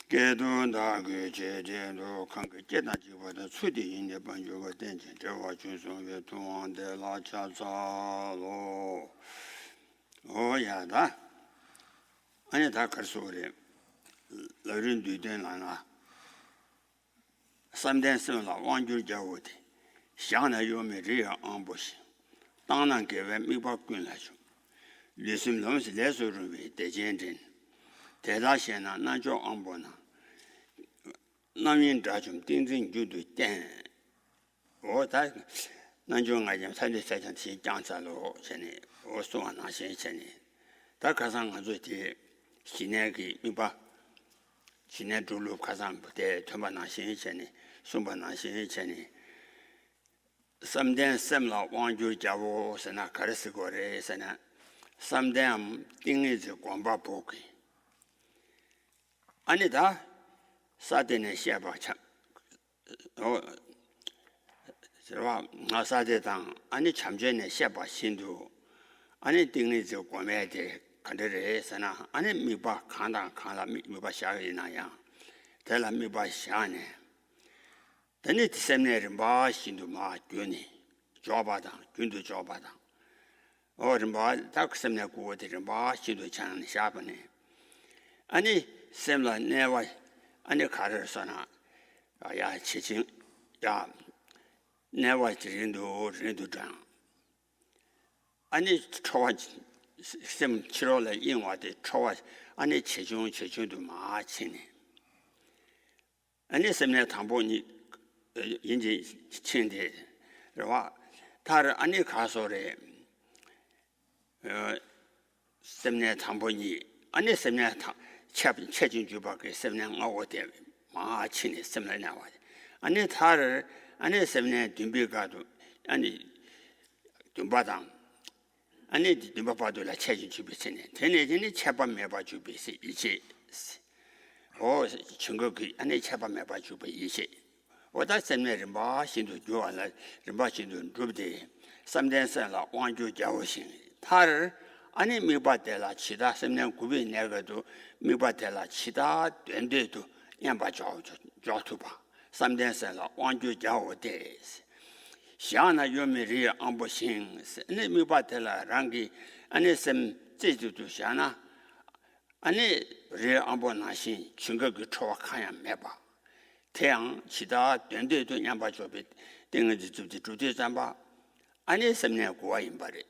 Gedun da gu che je do kang ge na ji wa de cu di yin de ban ju ge den chen zhe wa ju song ye tu wang de la cha za lo o ya da ani da kar so re la rin du den la na sam den sen la wang ju jia wo de xiang na yo me ri ya an bo xi dang nan ge we mi ba gun la ju li sim long si le so ru we de jian zhen de da xian na na zhou an bo na 남인 자좀 띵띵 주도 땡 어다 난좀 아니면 살리 사장티 장자로 전에 어소와 나신 전에 다 가상 가지고 신내기 이봐 신내 둘로 가상 때 전반 나신 전에 순반 나신 전에 삼된 샘라 왕주 자고 선나 가르스 거래 선나 삼된 띵이지 광바 보기 아니다 사대네 시아바 참 저와 나사대당 아니 참전에 시아바 신도 아니 띵리 저 고매대 간데레서나 아니 미바 칸다 미바 샤이나야 달라 미바 샤네 데니 티셈네르 마 신도 마 쥐니 조바다 균도 조바다 어르마 딱셈네 고데르 마 신도 찬 샤바네 아니 셈라 네와 아니 가르서나 야 치칭 야 내와 지린도 장 아니 초와 셈 치료를 인와데 초와 아니 체중도 마치네 아니 셈네 담보니 인지 친데 와 다른 아니 가소래 셈네 담보니 아니 셈네 체중 주바게 셈냥 아고데 마치네 셈나 나와 아니 타를 아니 셈네 듬비가도 아니 듬바당 아니 듬바바도라 체중 주비치네 되네지니 체밥 매바 주비시 이제 오 증거기 아니 체밥 매바 주비 이제 오다 셈네 마 신도 주알라 마 신도 주비데 삼된선라 왕주 자오신 타를 아니 미바텔라 치다 셈냥 구비 내가도 미바텔라 치다 된데도 양바 조투바 삼된선라 왕주 자오데 샤나 요미리 안보신 네 미바텔라 랑기 아니 셈 제주도 샤나 아니 리 안보나신 증거그 초와 카야 매바 태양 치다 된데도 양바 조비 땡은지 주디 잠바 아니 셈냥 고아 임바리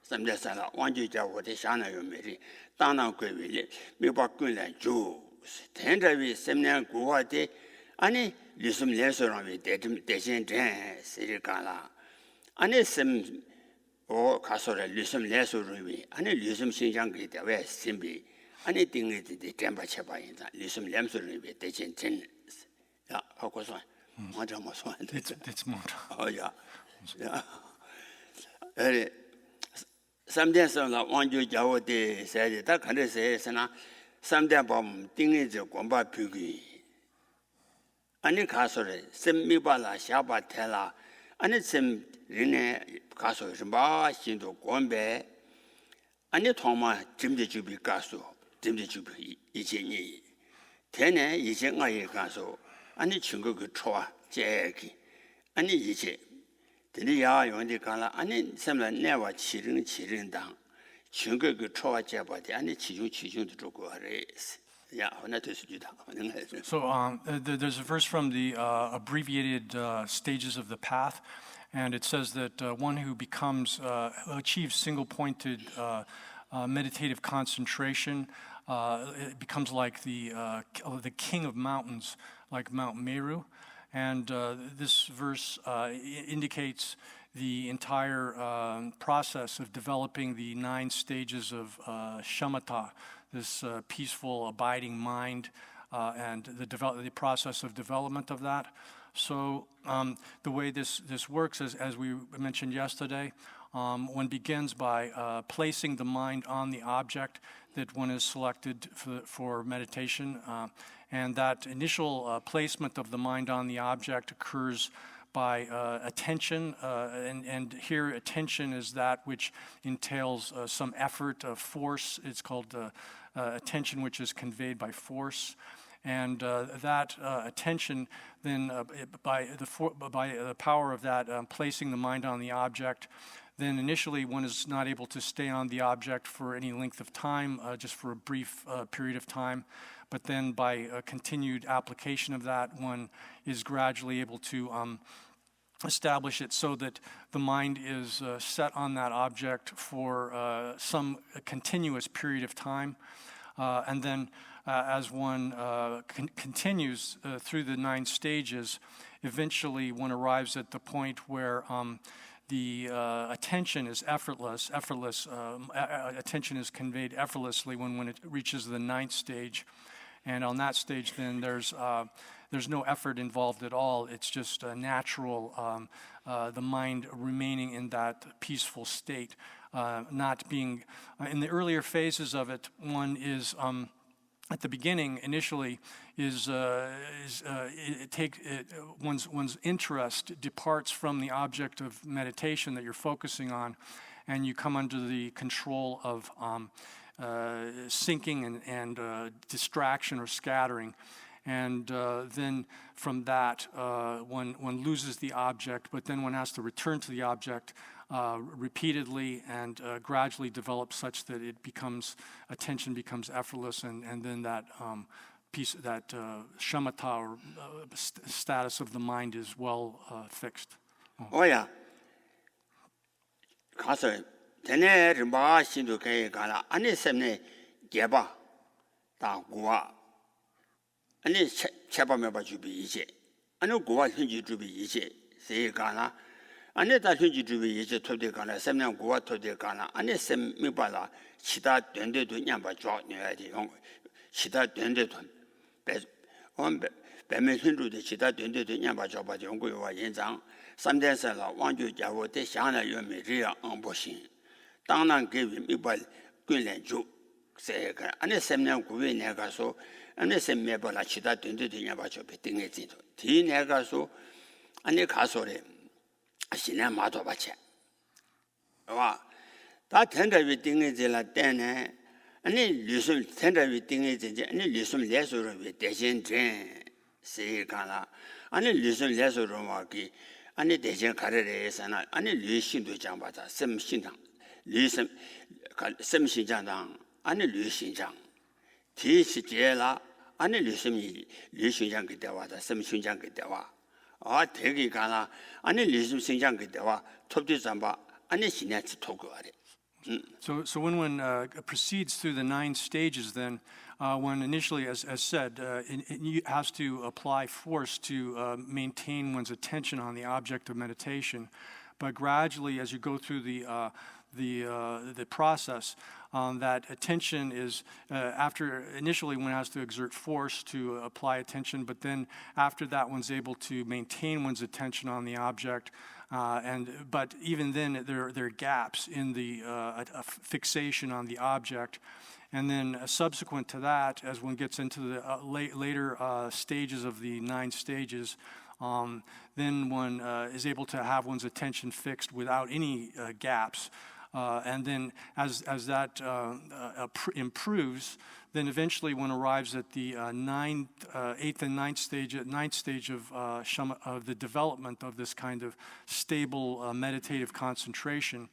삼대사라 왕주자고대 샤나요 메리 땅나 괴위리 미박군래 주 텐더위 셈냥 고화데 아니 리숨 레서랑이 대신 된 시리가라 아니 셈오 가서래 리숨 레서르위 아니 리숨 신장게 대왜 심비 아니 띵이디 템바체바인다 리숨 렘서르위 대신 된야 하고서 맞아 맞아 That's more. 어야 에 삼대선라 왕주 자오데 세데 다 간데세스나 삼대범 띵이저 권바 비기 아니 가서래 셈미발라 샤바텔라 아니 셈 리네 가서 좀 신도 권배 아니 통마 짐제주비 가서 짐제주비 이제니 되네 이제 아예 가서 아니 증거 그 초와 제기 아니 이제 드리야 용디 간라 아니 셈라 내와 치릉당 증거 그 초와 제바디 아니 치중도 좋고 하레스 야 하나 더 주다 So there's a verse from the abbreviated stages of the path, and it says that one who achieves single-pointed meditative concentration, it becomes like the king of mountains, like Mount Meru. And this verse indicates the entire process of developing the 9 stages of shamatha, this peaceful, abiding mind, and the process of development of that. So the way this works is, as we mentioned yesterday, one begins by placing the mind on the object that one is selected for meditation. And that initial placement of the mind on the object occurs by attention, and here attention is that which entails some effort, force. It's called attention, which is conveyed by force. And that attention, then by the power of that, placing the mind on the object, then initially one is not able to stay on the object for any length of time, just for a brief period of time. But then by continued application of that, one is gradually able to establish it so that the mind is set on that object for some continuous period of time. And then as one continues through the 9 stages, eventually one arrives at the point where the attention is effortless. Attention is conveyed effortlessly when it reaches the 9th stage. And on that stage, then there's no effort involved at all. It's just natural, the mind remaining in that peaceful state, not being in the earlier phases of it. One is at the beginning, initially, one's interest departs from the object of meditation that you're focusing on, and you come under the control of sinking and distraction or scattering. And then from that, one loses the object, but then one has to return to the object repeatedly and gradually develop such that attention becomes effortless, and then that shamatha or status of the mind is well fixed. Oh yeah. 가서 전에 르바 신도 게 가라 아니 셈네 개바 다 구와 아니 체바메 봐 주비 이제 아니 구와 현지 주비 이제 세 가나 아니 다 현지 주비 이제 토대 가나 셈냥 구와 토대 가나 아니 셈미 봐라 시다 된데도 냠바 줘 녀야 돼 시다 된데도 배매 현주의 시다 된데도 냠바 줘 봐 연구와 연장 3点3了王就家我在想了有没这样不行 当然给一般训练就这个安那3年古月那个说安那3年把那其他团队的人把就被定在这头第那个说安那卡说的现在马多把钱是吧他天天被定在这了但呢安那旅顺天天被定在这安那旅顺来说被带现真谁看了安那旅顺来说嘛给 안에 대전 가르래서나 안에 류신도 장바다 샘신장 류섬 샘신장당 안에 류신장 뒤시제라 안에 류섬이 류신장 그때와다 샘신장 그때와 되게 가나 안에 류섬 신장 그때와 톱지 잠바 안에 신야 토고 아래 So when one proceeds through the 9 stages, then one initially, as said, has to apply force to maintain one's attention on the object of meditation. But gradually, as you go through the process, that attention is after initially one has to exert force to apply attention, but then after that one's able to maintain one's attention on the object. But even then, there are gaps in the fixation on the object. And then subsequent to that, as one gets into the later stages of the 9 stages, then one is able to have one's attention fixed without any gaps. And then as that improves, then eventually one arrives at the 8th and 9th stage of the development of this kind of stable meditative concentration.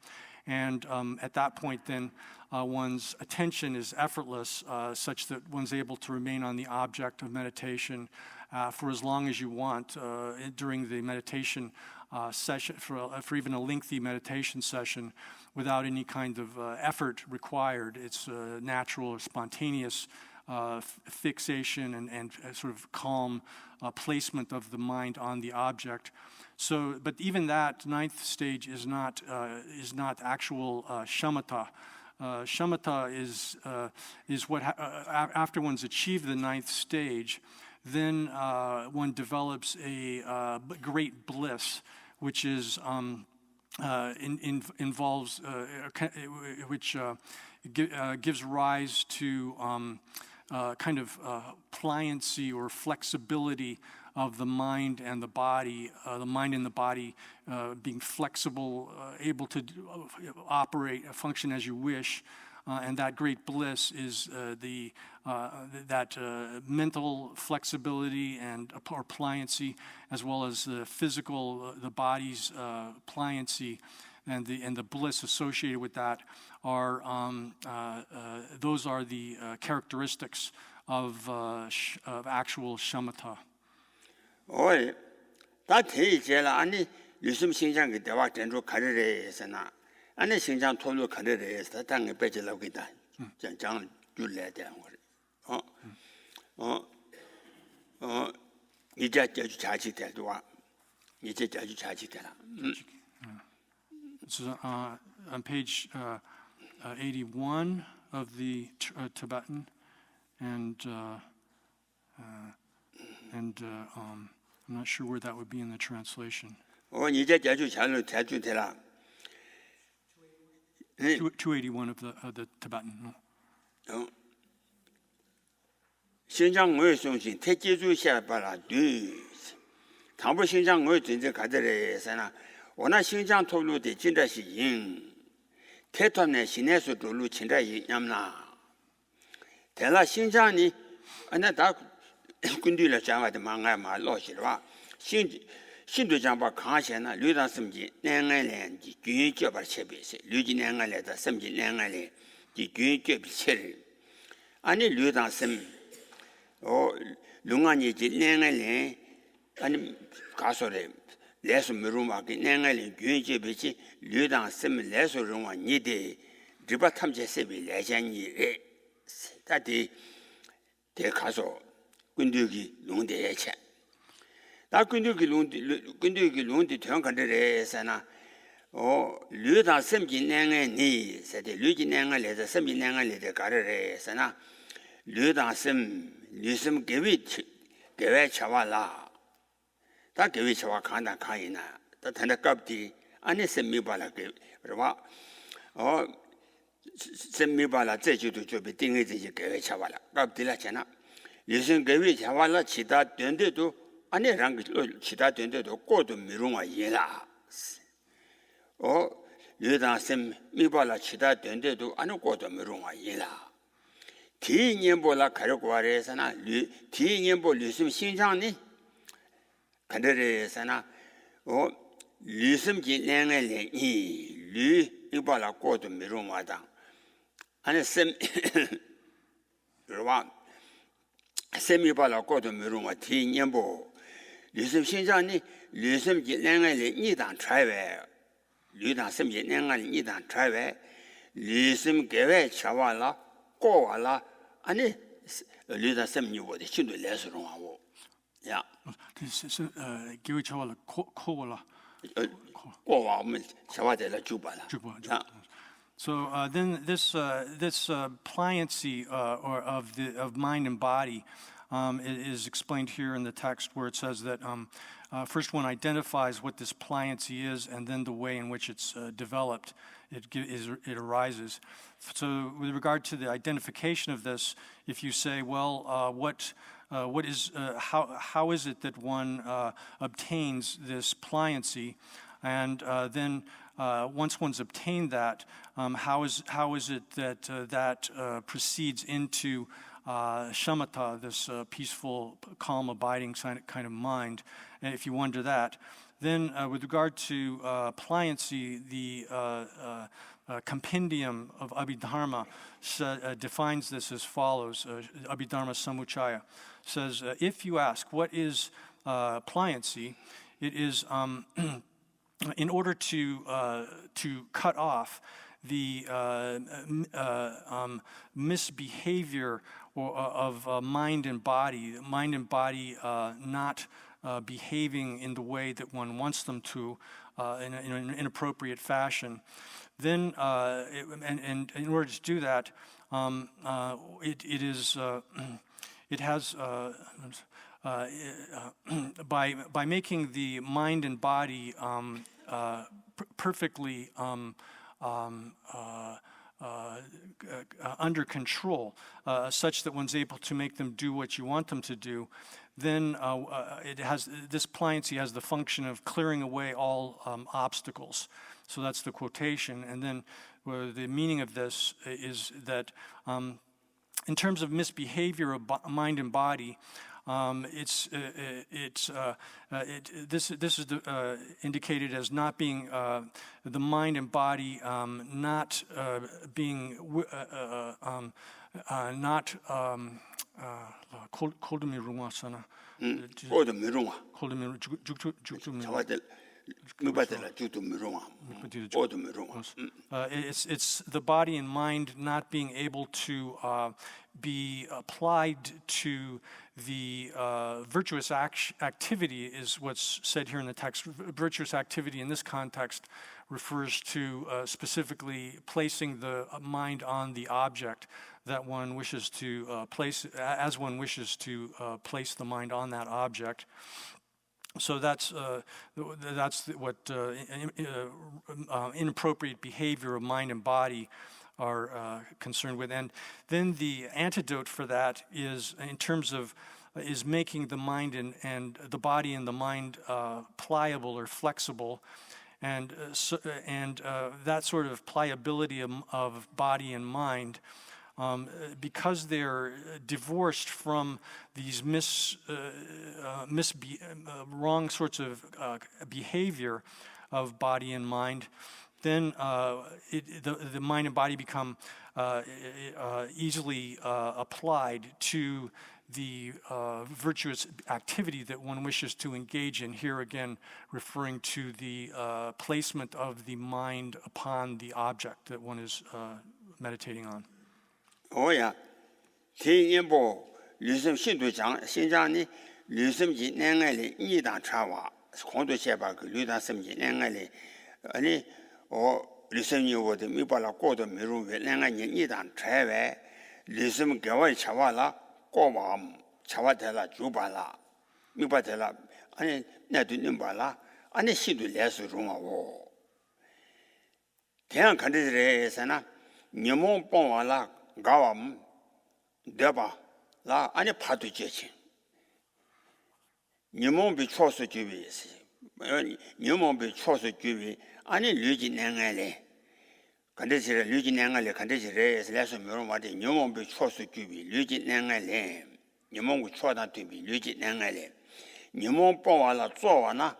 And at that point, then one's attention is effortless, such that one's able to remain on the object of meditation for as long as you want during the meditation session, for even a lengthy meditation session, without any kind of effort required. It's natural or spontaneous fixation and sort of calm placement of the mind on the object. So, but even that 9th stage is not actual shamatha. Shamatha is what after one's achieved the 9th stage, then one develops a great bliss, which is involves which gives rise to kind of pliancy or flexibility of the mind and the body being flexible, able to operate, function as you wish. And that great bliss is that mental flexibility or pliancy, as well as the physical, the body's pliancy, and the bliss associated with that are those are the characteristics of actual shamatha. oi 다 대제라 아니 유심 신장의 대화 전주 가르래서나 아니 신장 토로 가르래서 당에 빼지려고 있다. 장 줄래야 되는 거. 이제 자주 될도와 이제 자주 되라. It's on page 81 of the Tibetan, and I'm not sure where that would be in the translation. 이제 자주 되라. 281 of the Tibetan. 신장의 송신 택지주 샤바라 두 당부 신장의 전제 가들에서나 원나 신장 토루의 진짜시 인 태토네 신에서 도루 진짜이 냠나 대라 신장이 안에 다 군디를 장하다 망가마 로시와 신도 장바 강하셔나 류단 섬지 내내len지 귀접을 쳬비세 류지 내내레다 섬지 내내레 지 귀접이 쳬 아니 류단 섬 룽안이지 내내레 아니 가소레 레스 미루마기 내내레 귀접이지 류단 섬 레스 룽안 니데 리바 탐제세비 레장이레 다디 대 가소 군디기 룽대에 쳬 다 군디기 룽디 평간데레서나 류다 섬지 내내니 세데 류지 내내레서 섬지 내내레데 가르레서나 류다 섬 류섬 개외 차와라 다 개외 차와 간다 가이나 다 단다 갑디 안에 섬미발라 그러와 섬미발라 제주도 저비 띵해지 개외 차와라 갑디라잖아 류섬 개외 차와라 치다 된데도 아니랑 치다 된데도 꼬도 미루마 예라 류다섬 미발라 치다 된데도 아니 꼬도 미루마 예라 디년보라 가르고아레서나 디년보 류섬 신장니 간데레서나 류섬 진행을 이 미발라 꼬도 미루마다 아니 섬 그러와 섬미발라 꼬도 미루마 디년보 류섬 신장니 류섬 진행을 이단 트라이베 류단 섬 진행을 이단 트라이베 류섬 개외 차와라 꼬와라 아니 류단 섬니보데 신도 레스롱하고 야 기회차와라 코와라 꼬와면 차와데라 주바라 So then this pliancy of mind and body is explained here in the text, where it says that first one identifies what this pliancy is, and then the way in which it's developed, it arises. So with regard to the identification of this, if you say, well, how is it that one obtains this pliancy, and then once one's obtained that, how is it that that proceeds into shamatha, this peaceful, calm, abiding kind of mind? And if you wonder that, then with regard to pliancy, the compendium of Abhidharma defines this as follows. Abhidharma Samuchaya says, if you ask what is pliancy, it is in order to cut off the misbehavior of mind and body not behaving in the way that one wants them to, in an inappropriate fashion. Then, and in order to do that, it has by making the mind and body perfectly under control, such that one's able to make them do what you want them to do, then this pliancy has the function of clearing away all obstacles. So that's the quotation. And then the meaning of this is that in terms of misbehavior of mind and body, this is indicated as not being the mind and body not being not it's the body and mind not being able to be applied to the virtuous activity is what's said here in the text. Virtuous activity in this context refers to specifically placing the mind on the object that one wishes to place, as one wishes to place the mind on that object. So that's what inappropriate behavior of mind and body are concerned with. And then the antidote for that is in terms of is making the mind and the body and the mind pliable or flexible. And that sort of pliability of body and mind, because they're divorced from these wrong sorts of behavior of body and mind, then the mind and body become easily applied to the virtuous activity that one wishes to engage in. Here again, referring to the placement of the mind upon the object that one is meditating on. Oh yeah, 听音波，女生信徒讲，现在呢，女生级两个人一当插话，很多些把个女当生级两个人，呢，女生有我的没把那过得没入围，两个人一当插完，女生给我插话了，过完插话得了就把了，没把得了，那对你把了，信徒来说中啊我，这样看的是啥呢？你们帮完了。 가와음 대바 라 아니 파도 제친 니몬비 초스 주비스 니몬비 초스 주비 아니 류지 냉알레 간데지레 류지 냉알레 간데지레 슬래서 메로마데 니몬비 초스 주비 류지 냉알레 니몬고 초다 주비 류지 냉알레 니몬帮完了 做完了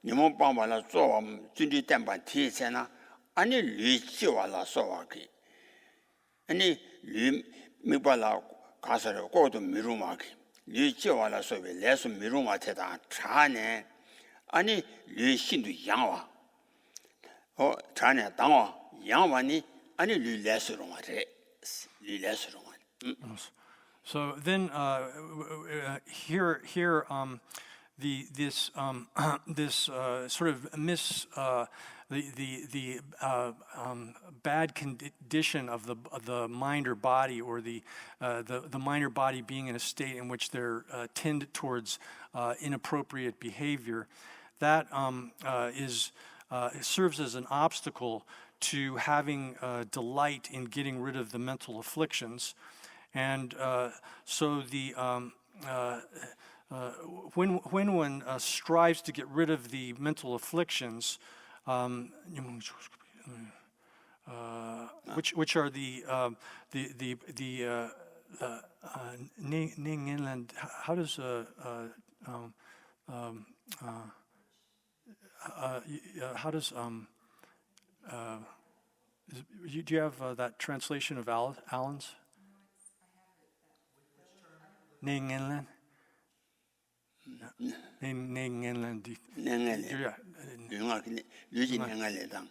니몬 帮完了 做完 준비 担保提前了 아니 류지 完了 说完给 아니 류 미발라 가서를 고도 미루마기 류 지와라 소비 레스 미루마테다 차네 아니 류 신도 양와 차네 당와 양와니 아니 류 레스로마데 류 레스로마 So then here this sort of the bad condition of the mind or body, or the mind or body being in a state in which they're tend towards inappropriate behavior, that serves as an obstacle to having delight in getting rid of the mental afflictions. And so when one strives to get rid of the mental afflictions, which are the Ning Inland. How does do you have that translation of Allen's? Ning Inland. Ning Inland. 류지 냉알레당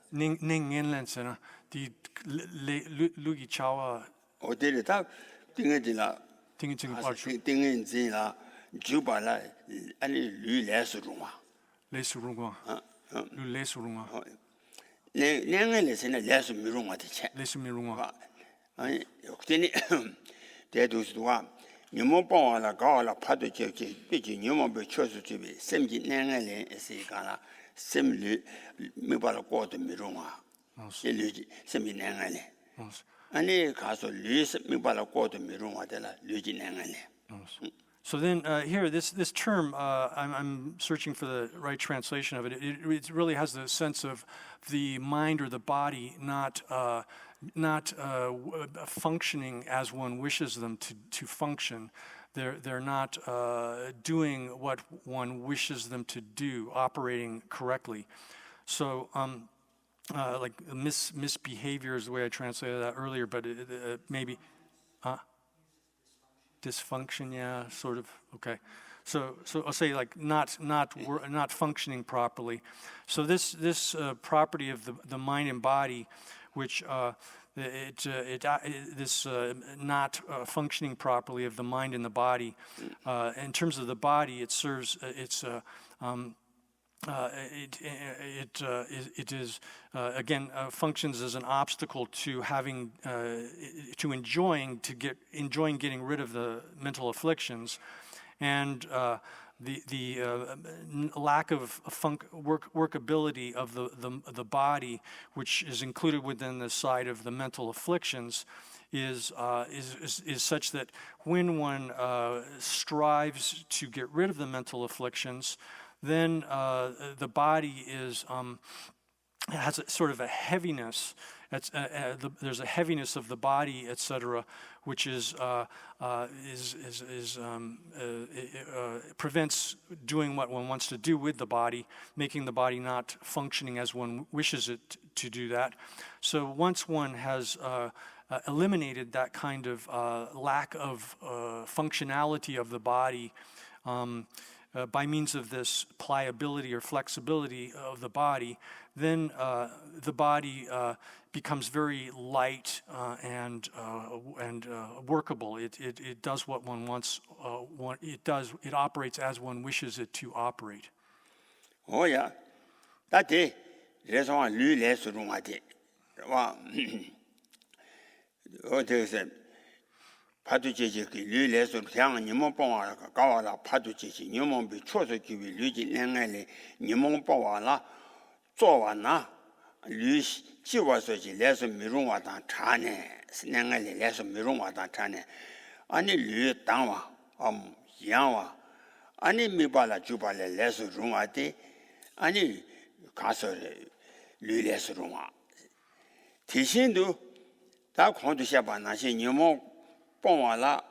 닝엔랜스나 디 루기 차와 어디다 띵에디라 띵이 지금 발주 띵엔지라 주발라 아니 류레스로마 레수룽과 레수룽과 내가 레슨에 레스 미롱 와대 체 레수미룽과 아니 역전이 대도수와 니모방와라 가와라 파도 제기 비지 니모베 쳐서 집이 셈지 내가래 에세가라 셈리 미발로 꼬도 미롱와 일리지 셈지 내가래 아니 가서 리스 미발로 꼬도 미롱와데라 리지 내가래. So then here, this term, I'm searching for the right translation of it. It really has the sense of the mind or the body not functioning as one wishes them to function. They're not doing what one wishes them to do, operating correctly. So like misbehavior is the way I translated that earlier, but maybe. Dysfunction, yeah, sort of. Okay, so I'll say like not functioning properly. So this property of the mind and body, which this not functioning properly of the mind and the body, in terms of the body, it serves it is again functions as an obstacle to having to enjoying getting rid of the mental afflictions, and the lack of workability of the body, which is included within the side of the mental afflictions, is such that when one strives to get rid of the mental afflictions, then the body has a sort of a heaviness. There's a heaviness of the body, etc., which prevents doing what one wants to do with the body, making the body not functioning as one wishes it to do that. So once one has eliminated that kind of lack of functionality of the body, by means of this pliability or flexibility of the body, then the body becomes very light and workable. It does what one wants. It operates as one wishes it to operate. Oh yeah, that day there's one new lesson on it. Oh, there's a 파두제지기 류레서 향 니몬뽕와라 가와라 파두제지 니몬비 초서기 류지 냉알리 니몬뽕와라 쪼와나 류 지와서지 레서 미롱와다 차네 냉알리 레서 미롱와다 차네 아니 류 땅와 양와 아니 미발라 주발레 레서 룽와데 아니 가서 류레서 룽와 대신도 다 공도샤바 나시 니몬 뽕와라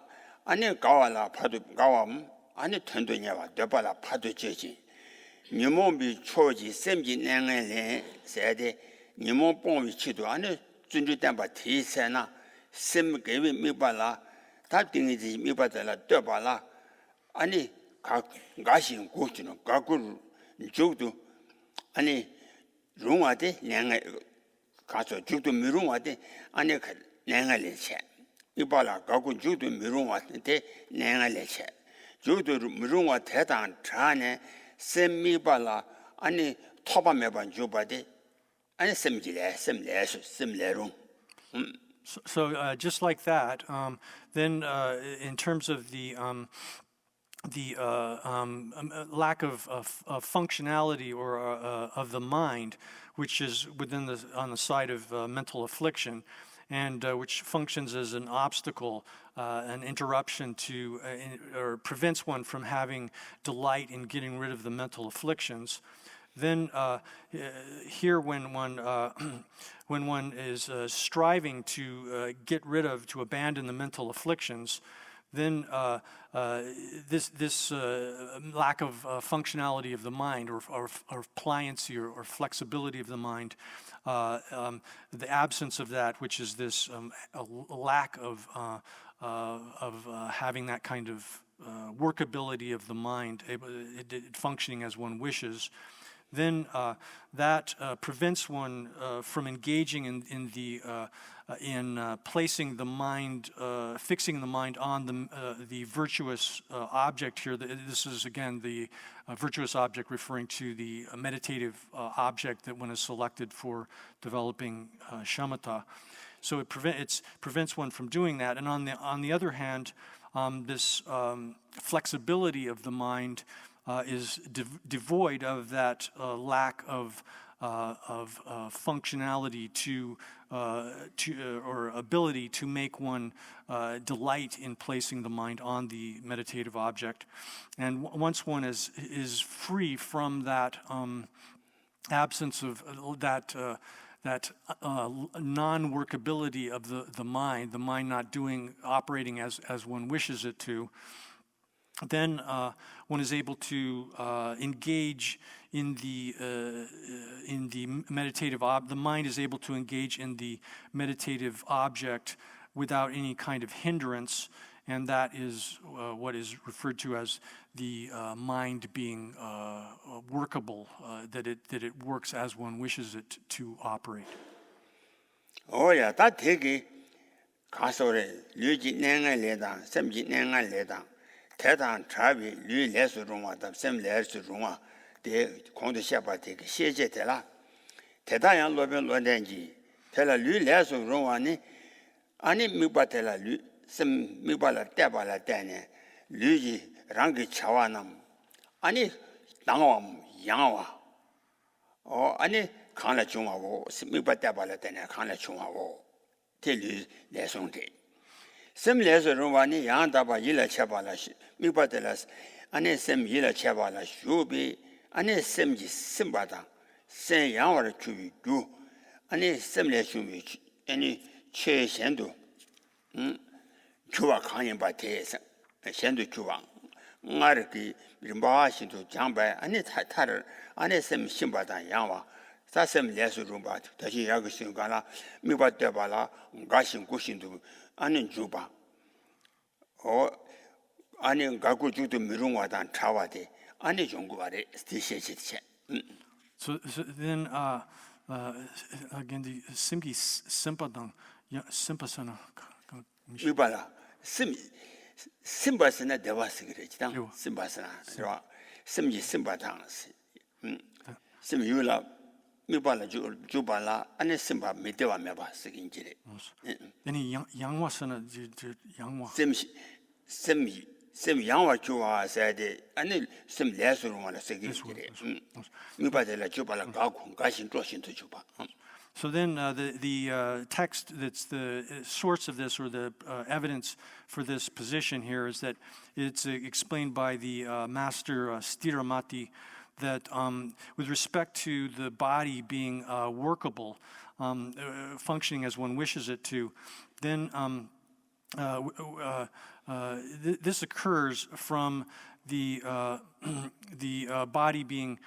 아니 가와라 파도 가와음 아니 텐도냐와 되발라 파도 제지 니몸비 초지 셈지 냉엘레 세데 니몸 뽕위 치도 아니 준주담바 티세나 셈 개비 미발라 다 띵이지 미발라 되발라 아니 가신 고치는 가구 죽도 아니 롱와데 냉에 가서 죽도 미롱와데 아니 냉엘레체 이발라 가고 주도 미롱와한테 내가래체 주도 미롱와 대단 차네 셈미발라 아니 토바메반 주바데 아니 셈레롱. So just like that, then in terms of the lack of functionality or of the mind, which is on the side of mental affliction, and which functions as an obstacle, an interruption to, or prevents one from having delight in getting rid of the mental afflictions. Then here, when one is striving to get rid of, to abandon the mental afflictions, then this lack of functionality of the mind, or pliancy or flexibility of the mind, the absence of that, which is this a lack of having that kind of workability of the mind, it functioning as one wishes, then that prevents one from engaging in placing the mind, fixing the mind on the virtuous object here. This is again the virtuous object referring to the meditative object that one is selected for developing shamatha. So it prevents one from doing that. And on the other hand, this flexibility of the mind is devoid of that lack of functionality or ability to make one delight in placing the mind on the meditative object. And once one is free from that absence of that non-workability of the mind not operating as one wishes it to, then one is able to engage in the meditative the mind is able to engage in the meditative object without any kind of hindrance, and that is what is referred to as the mind being workable, that it works as one wishes it to operate. Oh yeah, that take 가서래 류지 내가 내다 샘지 내가 내다 대단 잡이 류 레스 중화다 샘 레스 중화 대 공도 샤바 되게 시제되라 대단한 로변 로된지 대라 류 레스 중화니 아니 미바텔라 류샘 미발라 때발라 때네 류지 랑기 차와남 아니 나와 양와 아니 칸라 중화고 미바 때발라 때네 칸라 중화고 텔리 레송데 샘 레스 중화니 양다바 일라 차발라 미바텔라스 아니 샘 일라 차발라 슈비 아니 샘지 심바다 샘 양와를 주비두 아니 샘 레슈미 아니 최선도 주와 강연바테에서 현도 주왕 나르기 림바신도 장배 아니 타타를 안에 샘 심바다 양와 사샘 레스룸바 다시 야그 신가라 미바데발라 가신 구신도 아니 주바 아니 가고 주도 미롱와단 차와데 아니 정구바레 스티셰시체 So then again the sim기 심바당 심바사나 미발라 심바스나 데바스 그랬지다 심바스나 그러 심지 심바당스 심유라 미발라 주발라 안에 심바 미데와 메바스 긴지레 아니 양화사나 양화 심 양화 주와 사데 아니 심 레스로만 세긴지레 미발라 주발라 가고 가신 조신도 주바. So then the text that's the source of this, or the evidence for this position here, is that it's explained by the master Stiramati that with respect to the body being workable, functioning as one wishes it to, then this occurs from the body being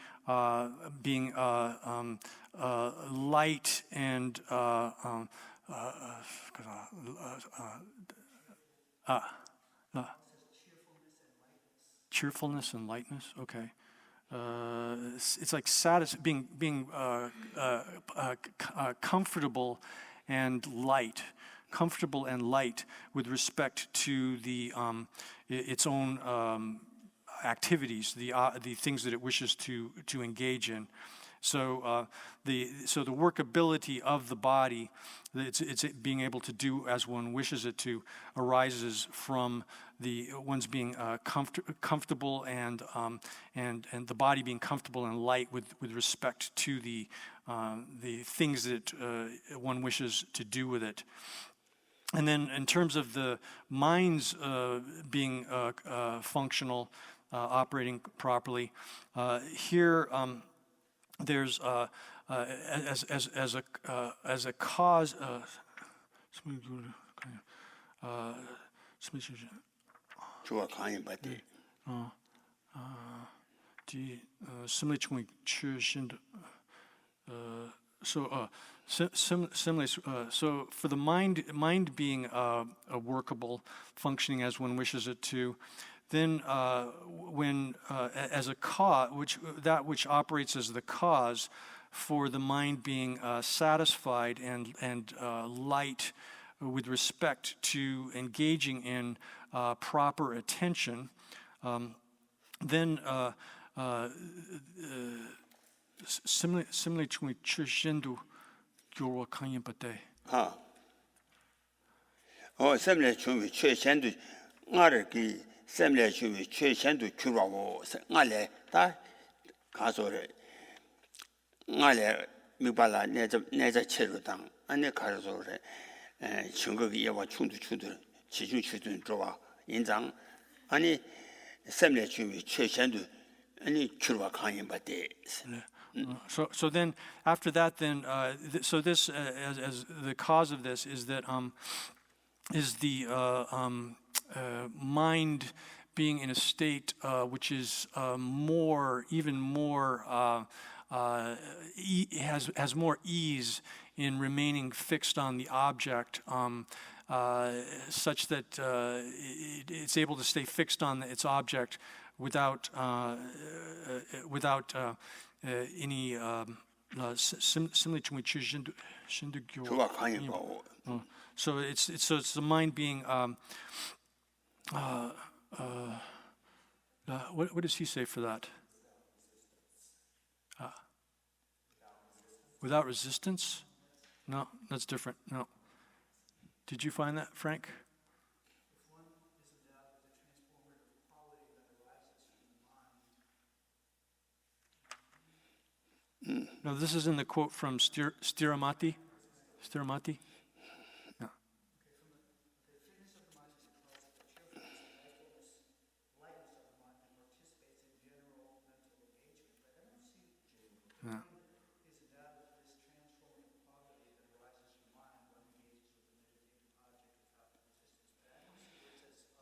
light and cheerfulness and lightness. Okay, it's like being comfortable and light. Comfortable and light with respect to the its own activities, the things that it wishes to engage in. So the workability of the body, it's being able to do as one wishes it to, arises from one's being comfortable and the body being comfortable and light with respect to the things that one wishes to do with it. And then in terms of the mind's being functional, operating properly, here there's as a cause. Similarly, so for the mind being workable, functioning as one wishes it to, then when as a cause, which operates as the cause for the mind being satisfied and light with respect to engaging in proper attention, then similarly to Chishindu Gyurwa Kanyin Pate. similar to Chishindu Naraki, similar to Chishindu Kurawo, Nale, that Kasore, Nale, Mibala, Neza Cherutang, and the Karazore, Chungogi Yawa Chundu, Chiju Chudun Drowa, Inzang, and similar to Chishindu, and Kurwa Kanyin Pate. So then, after that, then so this as the cause of this is that is the mind being in a state which is even more has more ease in remaining fixed on the object, such that it's able to stay fixed on its object without any similarly to Shindu. So it's the mind being what does he say for that? Without resistance? No, that's different. No. Did you find that, Frank? No, this is in the quote from Stiramati. Stiramati?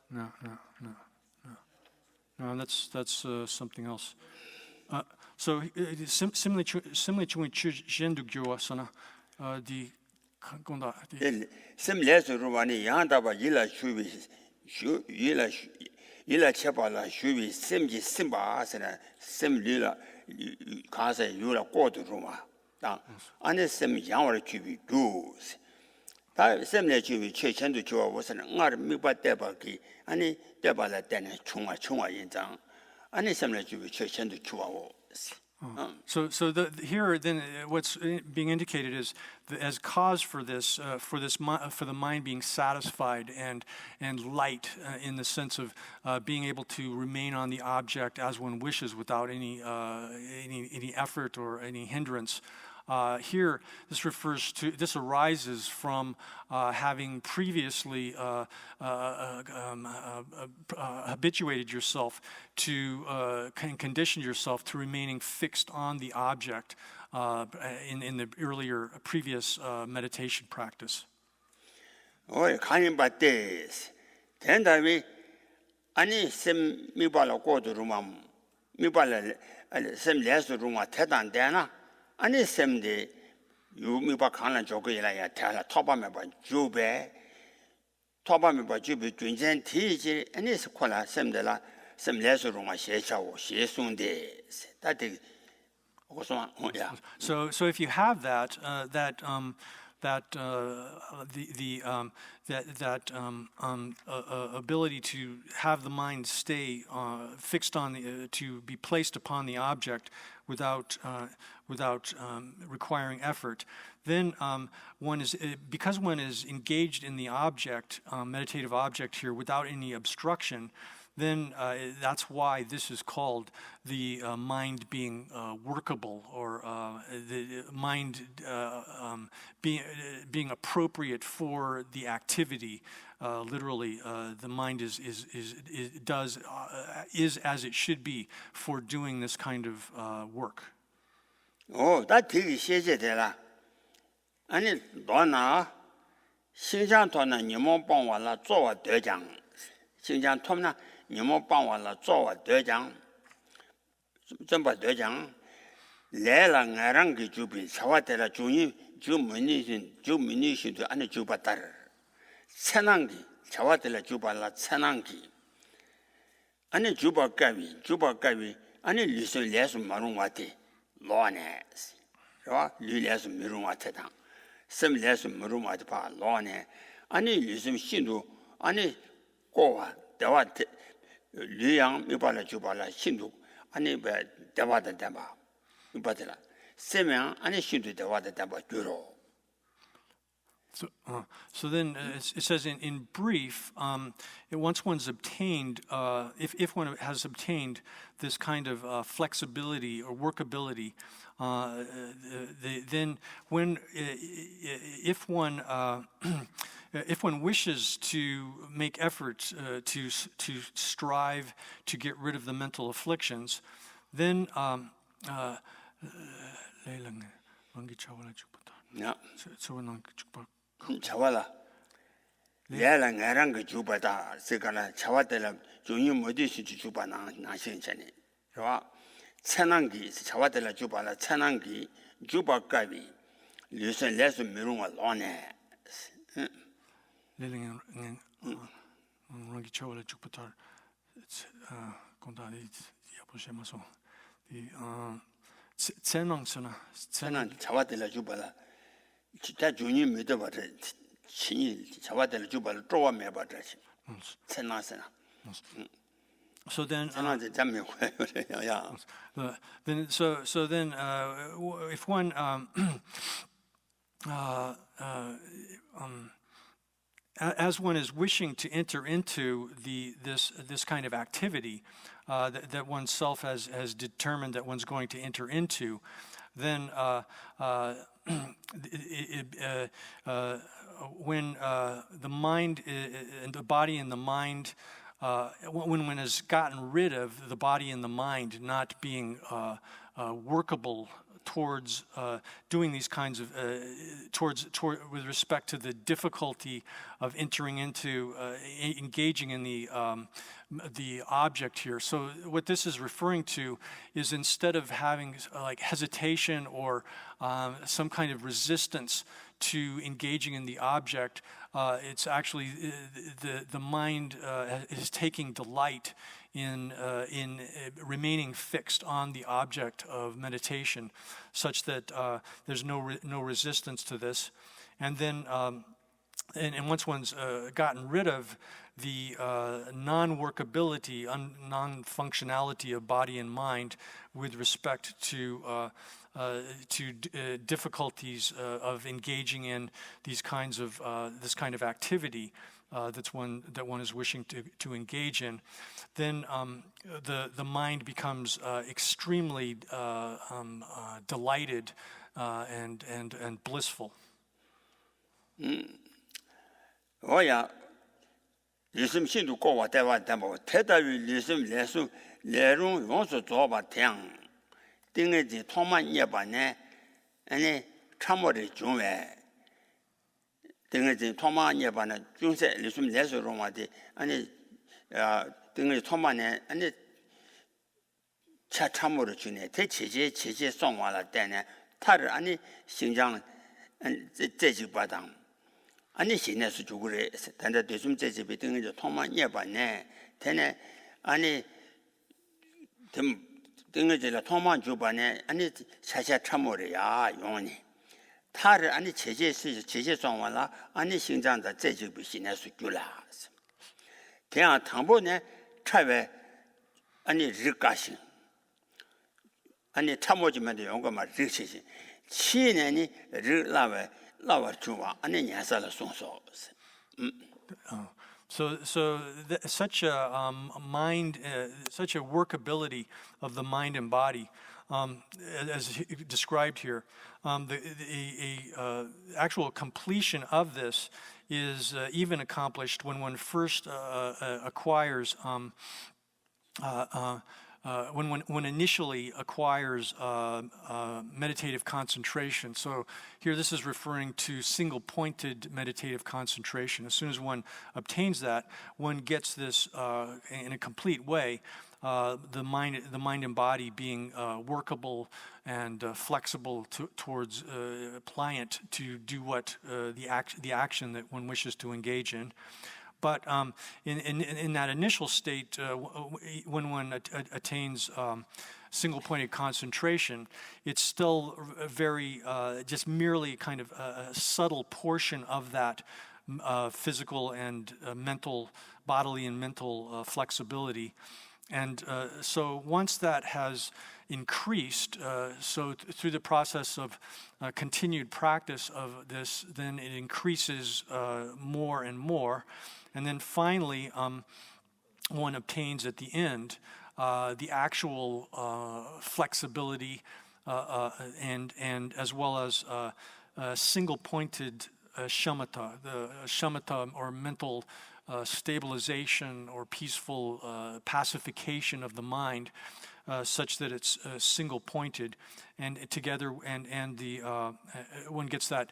No. No, that's something else. So similarly to Zhendu Gyuwa sana the gonda. Similar to Rumani Yandaba Yila Shubi Yila Chapala Shubi Simji Simba Asana Sim Lila Kasa Yula Koto Ruma. And Sim Yamar Chubi goes. Similar to Chendu Chua was an Ar Miba Debaki, and Debala Dana Chunga Chunga Yinzang, and similar to Chendu Chua. So here then what's being indicated is as cause for this for the mind being satisfied and light in the sense of being able to remain on the object as one wishes without any effort or any hindrance. Here, this arises from having previously habituated yourself to conditioned yourself to remaining fixed on the object in the previous meditation practice. Oh, can't but this. Then I any sim mibala go to room, mibala sem less room at Tedan Dana. Ani semde you miba kana jogoila ya tala toba meba jube junjen tiji ani skola semdela semleso runga shechawo shesunde that is also yeah. So if you have that ability to have the mind stay fixed on to be placed upon the object without requiring effort, then because one is engaged in the object, meditative object here, without any obstruction, then that's why this is called the mind being workable, or the mind being appropriate for the activity. Literally, the mind is as it should be for doing this kind of work. Oh, that 되게 세제되라. 아니 너나 신장토나 니모帮我了做我得奖. 신장토나 니모帮我了做我得奖. 좀 봐得奖. 내가 나랑 그 주비 사와대라 중이 주민이신도 안에 주바다를. 천왕기 사와대라 주발라 천왕기. 아니 주바가위 아니 리슨 레스 마룬와티 로네 저 리레스 미룬와테다 셈 레스 미룬와티 바 로네 아니 리슨 신도 아니 고와 대화 리양 미발라 주발라 신도 아니 배 대화다 대화 미발라 셈양 아니 신도 대화다 대화 주로. So then it says in brief, once one's obtained, if one has obtained this kind of flexibility or workability, then if one wishes to make efforts to strive to get rid of the mental afflictions, then 차와라 내가 나랑 그 주바다 세가나 차와들라 종이 뭐듯이 주바나 나신전에 좋아 천안기 차와들라 주바라 천안기 주바가비 리슨 레스 미룬가 로네 레링 랑기 차와라 주부터 건다리 야보셔마서 이 천안서나 천안 차와들라 주바라 진짜 종이 믿어봐라 신이 잡아들 주발 쪼와 매봐라 천나서나 So then 천나지 잠이 야야 then if one as one is wishing to enter into this kind of activity that oneself has determined that one's going to enter into, then when the mind and the body and the mind, when one has gotten rid of the body and the mind not being workable towards doing these kinds of toward with respect to the difficulty of entering into engaging in the object here. So what this is referring to is instead of having like hesitation or some kind of resistance to engaging in the object, it's actually the mind is taking delight in remaining fixed on the object of meditation, such that there's no resistance to this, and then and once one's gotten rid of the non-workability, non-functionality of body and mind with respect to difficulties of engaging in these kinds of this kind of activity that one is wishing to engage in, then the mind becomes extremely delighted and blissful. 오야 리슴 신도 고와 대화 담보 대답이 리슴 레수 내용 용서 줘봐 땡 땡에지 통만 예반에 아니 참모를 중에 땡에지 통만 예반에 중세 리슴 레수로마디 아니 땡에지 통만에 아니 차 참모를 주네 대체제送完了 때네 타를 아니 신장 제지바당 아니 신내수 주고래 단다 되좀 제집이 등에서 통만 예반네 되네 아니 등에서 통만 주반에 아니 사샤 참모래야 용니 타를 아니 제제送完了 아니 신장자 제집이 신내수 주라 대야 당보네 차외 아니 르가신 아니 참모지면도 용거 말 르시신 치내니 르라외 So such a mind, such a workability of the mind and body, as described here, the actual completion of this is even accomplished when one first acquires. When one initially acquires meditative concentration. So here this is referring to single-pointed meditative concentration. As soon as one obtains that, one gets this in a complete way, the mind and body being workable and flexible towards pliant to do what the action that one wishes to engage in. But in that initial state, when one attains single-pointed concentration, it's still very, just merely kind of a subtle portion of that physical and mental, bodily and mental flexibility. And so once that has increased, through the process of continued practice of this, then it increases more and more. And then finally, one obtains at the end the actual flexibility and as well as single-pointed shamatha, the shamatha or mental stabilization or peaceful pacification of the mind, such that it's single-pointed, and together, and the one gets that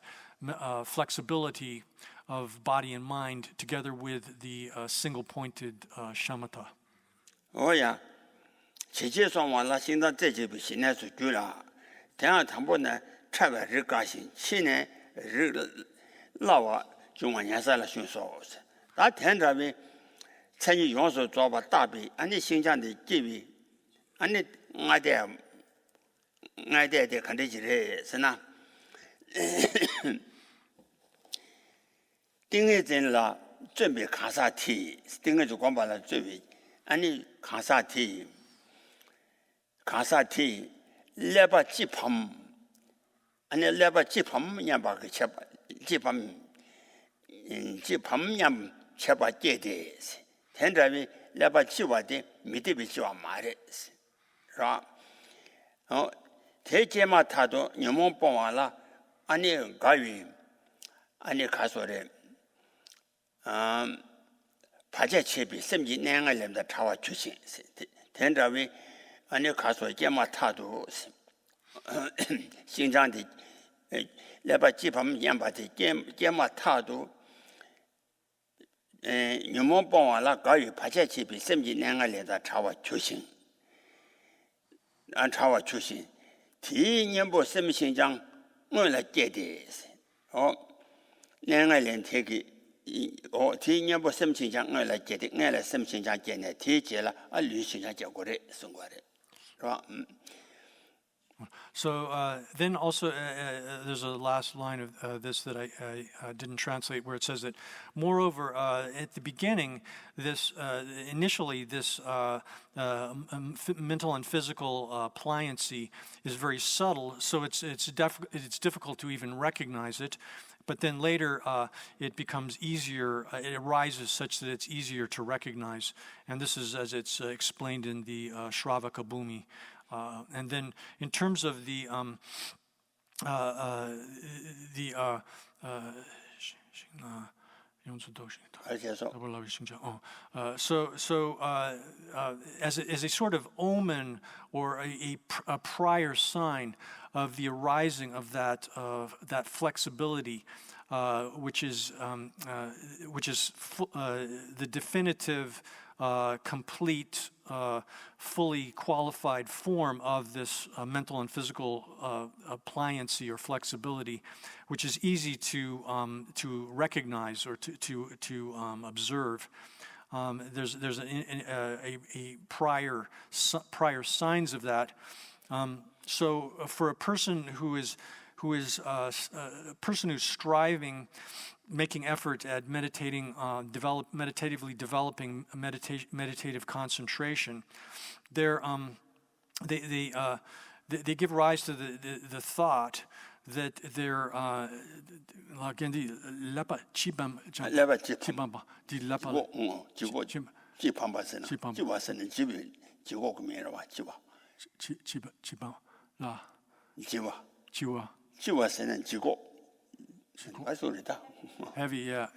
flexibility of body and mind together with the single-pointed shamatha. Oh yeah, 实际上完了，现在这几部现在是久了，这样他们呢，差别是高兴，去年日老啊，就往年上了训说是，那天这边参与用手做把大笔，俺的形象的机会，俺的俺的看得起来是呐，顶个真了，准备看啥题，顶个就光把它准备。 俺的看啥题，来把几盘，俺的来把几盘也把个吃把几盘也吃把接的是，现在为来把几瓦的没得被几瓦买的是，是吧？哦，这节嘛他都你们帮完了，俺的高于，俺的看说的，파제 체비 심지 내가 렘다 타와 주신 된다위 아니 가서 제마 타도 신장의 레바 지밤 양바의 제마 타도 유모 봉와라 가위 파제 체비 심지 내가 렘다 타와 주신 안 타와 주신 뒤년보 심 신장 뭐라 깨데 내가 렘 태기 提年不申请讲，俺来决定，俺来申请讲今年提结了，旅行上结果的送过来，是吧？So then also there's a last line of this that I didn't translate, where it says that, moreover, at the beginning, this initially this mental and physical pliancy is very subtle, so it's difficult to even recognize it. But then later, it becomes easier, it arises such that it's easier to recognize. And this is as it's explained in the Shravaka Bhumi. And then in terms of the as a sort of omen or a prior sign of the arising of that flexibility, which is the definitive, complete, fully qualified form of this mental and physical pliancy or flexibility, which is easy to recognize or to observe. There's a prior signs of that. So for a person who's striving, making effort at meditating, meditatively developing meditative concentration, they give rise to the thought that they're heavy, yeah.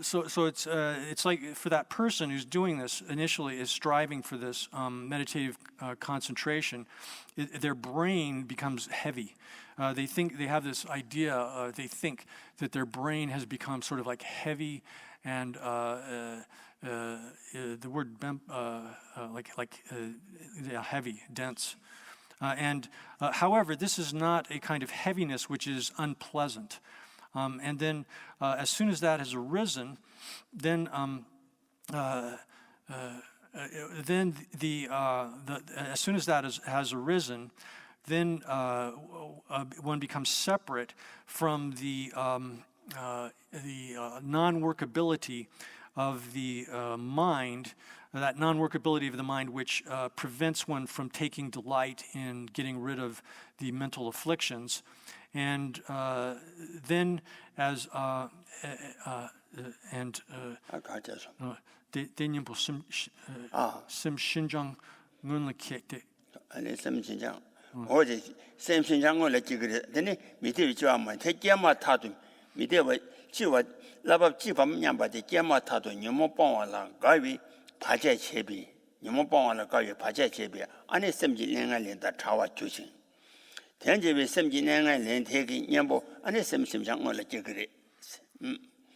So it's like for that person who's doing this initially is striving for this meditative concentration, their brain becomes heavy. they have this idea, they think that their brain has become sort of like heavy and the word heavy, dense. However, this is not a kind of heaviness which is unpleasant. And then as soon as that has arisen, then as soon as that has arisen, then one becomes separate from the non-workability of the mind, that non-workability of the mind which prevents one from taking delight in getting rid of the mental afflictions. And then as 대님보 심 신장 눈을케 아니 샘신장 어제 샘신장을 찍으래 되네 밑에 위치와만 대게마 타도 밑에 지와 라밥 지밤 냠바데 게마 타도 녀모 뻥와라 가위 바제 제비 녀모 뻥와라 가위 바제 제비 아니 샘진행을 낸다 차와 주신 대제비 샘진행을 낸 대기 녀모 아니 샘신장을 찍으래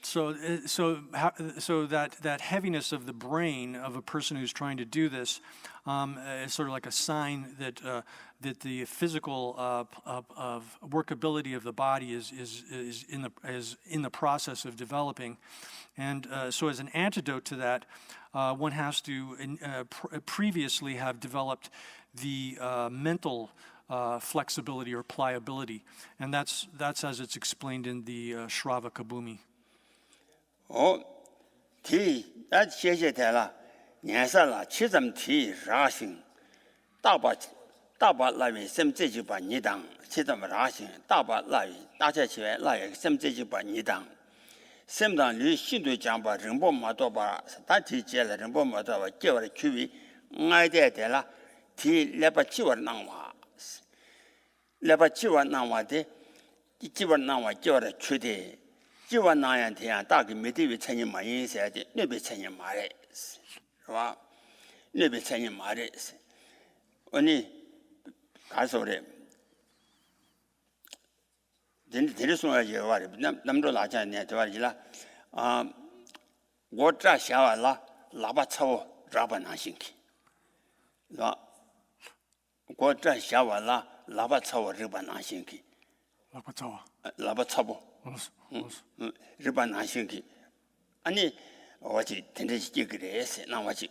So that heaviness of the brain of a person who's trying to do this is sort of like a sign that the physical of workability of the body is in the process of developing, and so as an antidote to that, one has to previously have developed the mental flexibility or pliability, and that's as it's explained in the Shrava Kabumi. 다谢谢他了，年少了，七怎提热心，大把那位sem这就把你当，七怎么热心，大把那位大家起来那位sem这就把你当，sem当你许多讲吧，人不没多吧，他提接了人不没多吧，叫我的区别，俺的了，提来把叫我弄话，来把叫我弄话的，叫我弄话叫我的区的。지와 나한테야 딱이 메디비 천이 많이 있어야 돼. 네비 천이 말해. 봐. 네비 천이 말해. 아니 가서래. 데리송아지 와리. 남도 나잖냐. 저와리라.我这下完了喇叭操喇叭拿心去。봐. 我这下完了喇叭操日本拿心去。喇叭操。喇叭操不。日本男性的，아니 어디 텐데지 그래서 나와지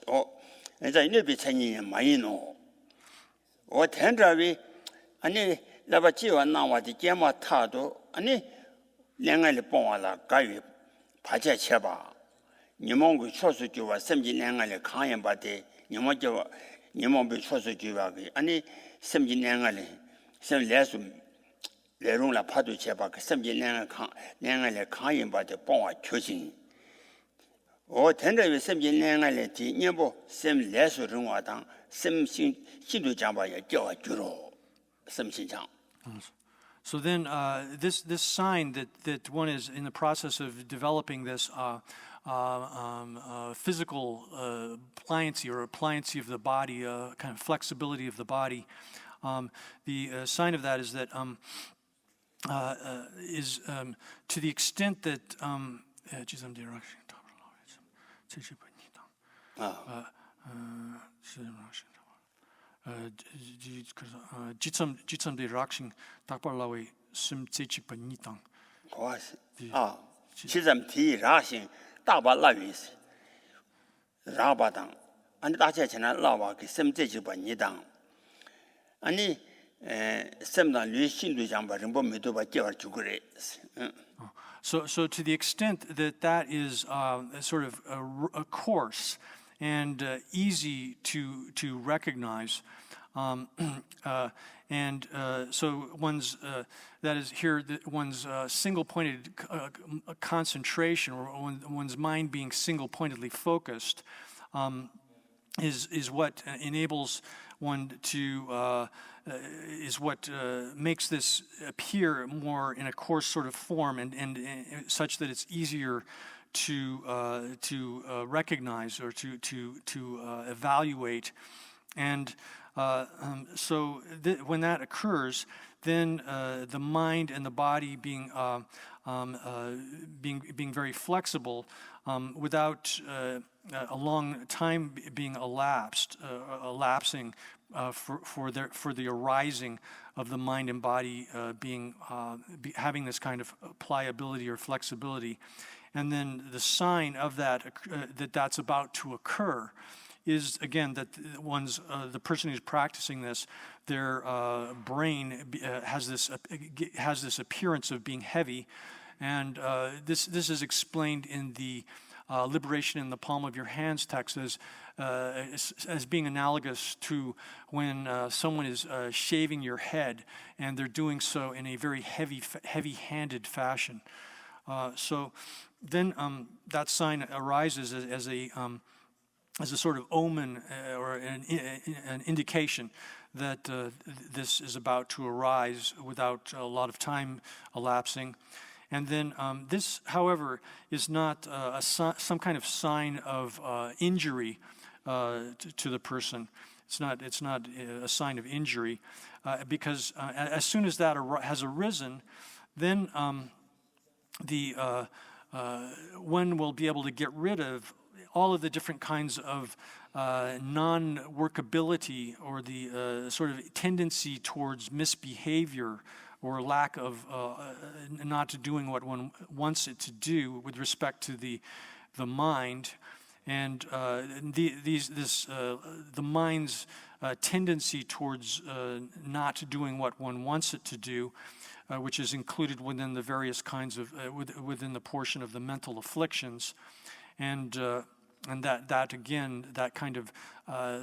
이제 이제 천이 많이 노. 텐드라비 아니 라바 지와 나와지 게마 타도 아니 랭알이 뽕와라 가위 바자 쳐봐. 니몽고 초수주와 섬진 랭알이 강연 바데 니몽저 니몽비 초수주와기 아니 섬진 랭알이 섬 레수 레롱라 파도 제바 그 섬진량을 강연 받아 뽕아 조진 텐더위 섬진량을 뒤녀보 섬 레수를 와당 섬신 시도 잡아야 껴 주로 섬신장. So then this sign that one is in the process of developing this physical pliancy or pliancy of the body, kind of flexibility of the body, the sign of that is that to the extent that 아니 So to the extent that is sort of a coarse and easy to recognize, and so one's that is here one's single-pointed concentration, or one's mind being single-pointedly focused, is what enables one to is what makes this appear more in a coarse sort of form, and such that it's easier to recognize or to evaluate, and When that occurs, then the mind and the body being very flexible, without a long time being elapsing for the arising of the mind and body having this kind of pliability or flexibility, and then the sign of that's about to occur is again that the person who's practicing this, their brain has this appearance of being heavy, and this is explained in the Liberation in the Palm of Your Hands text as being analogous to when someone is shaving your head, and they're doing so in a very heavy-handed fashion. So then that sign arises as a sort of omen or an indication that this is about to arise without a lot of time elapsing. And then this, however, is not some kind of sign of injury to the person. It's not a sign of injury because as soon as that has arisen, then one will be able to get rid of all of the different kinds of non-workability or the sort of tendency towards misbehavior or lack of not doing what one wants it to do with respect to the mind, and the mind's tendency towards not doing what one wants it to do, which is included within the various kinds of within the portion of the mental afflictions, and that again, that kind of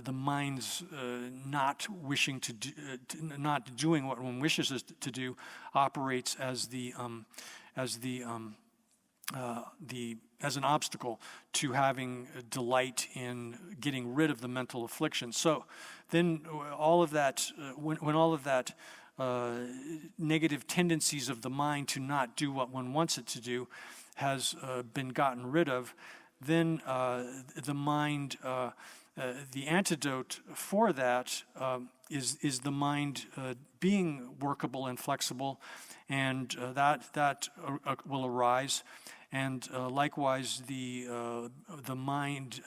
the mind's not wishing to do, not doing what one wishes it to do, operates as an obstacle to having delight in getting rid of the mental affliction. So then all of that, when all of that negative tendencies of the mind to not do what one wants it to do has been gotten rid of, then the mind, the antidote for that is the mind being workable and flexible, and that will arise, and likewise the mind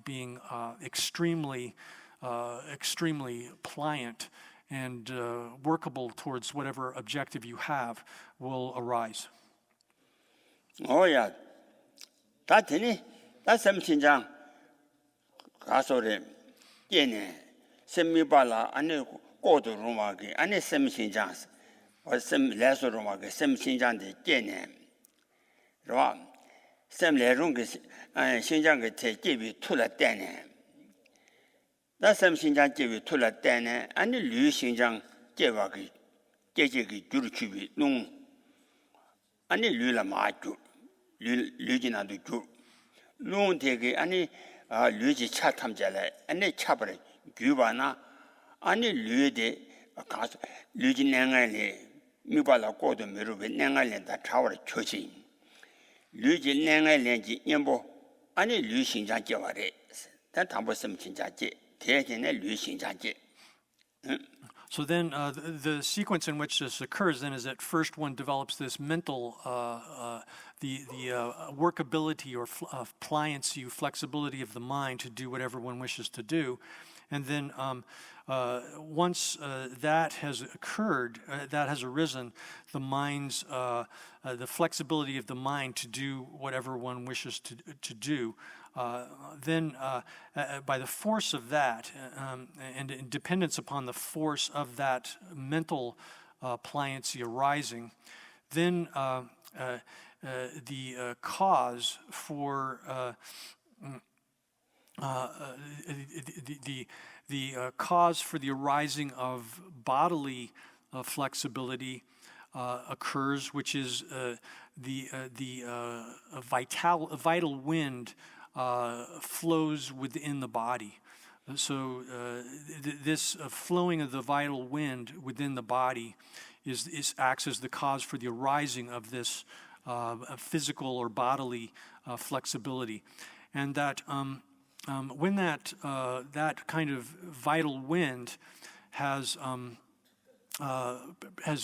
being extremely pliant and workable towards whatever objective you have will arise. Oh yeah. That's something that Gasore, Yene, Semibala, and Godo Romagi, and something jazz, or some less Romagi, something Jan de Jene. Roa, some Lerungis, and Xinjiang give you to the Dene. That's something that give you to the Dene, and Lu Xinjiang Jevaki, Jejiki, Juruchubi, Nung, and Lula Maju. Lujina do Ju. Long take any Luji Chatham Jala, any Chabri, Gubana, any Lude, a cast, Lujin Nangale, Mubala Godo Miru with Nangale that tower churching. Lujin Nangale, Yambo, any Lusin Jajavare. That time was something Jaji, taking a Lusin Jaji. So then the sequence in which this occurs then is that first one develops this mental, the workability or pliancy, flexibility of the mind to do whatever one wishes to do. And then once that has occurred, that has arisen, the mind's, the flexibility of the mind to do whatever one wishes to do, then by the force of that and in dependence upon the force of that mental pliancy arising, then the cause for the cause for the arising of bodily flexibility occurs, which is the vital wind flows within the body. So this flowing of the vital wind within the body acts as the cause for the arising of this physical or bodily flexibility, and that when that kind of vital wind has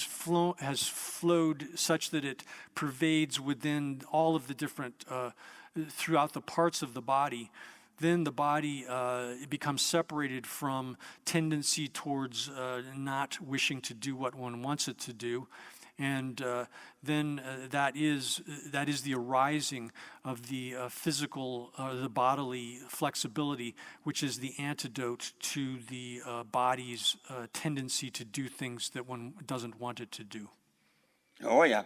flowed such that it pervades within all of the different throughout the parts of the body, then the body it becomes separated from tendency towards not wishing to do what one wants it to do. And then that is the arising of the physical, the bodily flexibility, which is the antidote to the body's tendency to do things that one doesn't want it to do. Oh yeah,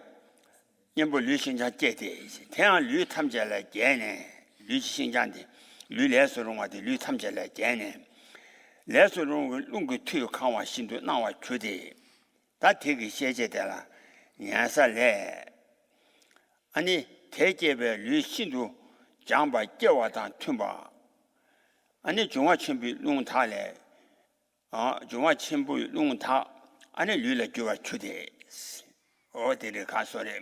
인부 류신자 제대 태양 류 탐자라 제네 류신자인데 류 레스롱한테 류 탐자라 제네 레스롱 롱그 투요 강화 신도 나와 주대 다 되게 세제되라 년살래 아니 대개별 류신도 장바 깨와다 tum바 아니 중화 침비 롱타래 중화 침부 롱타 아니 류라 교와 주대 어디를 가서래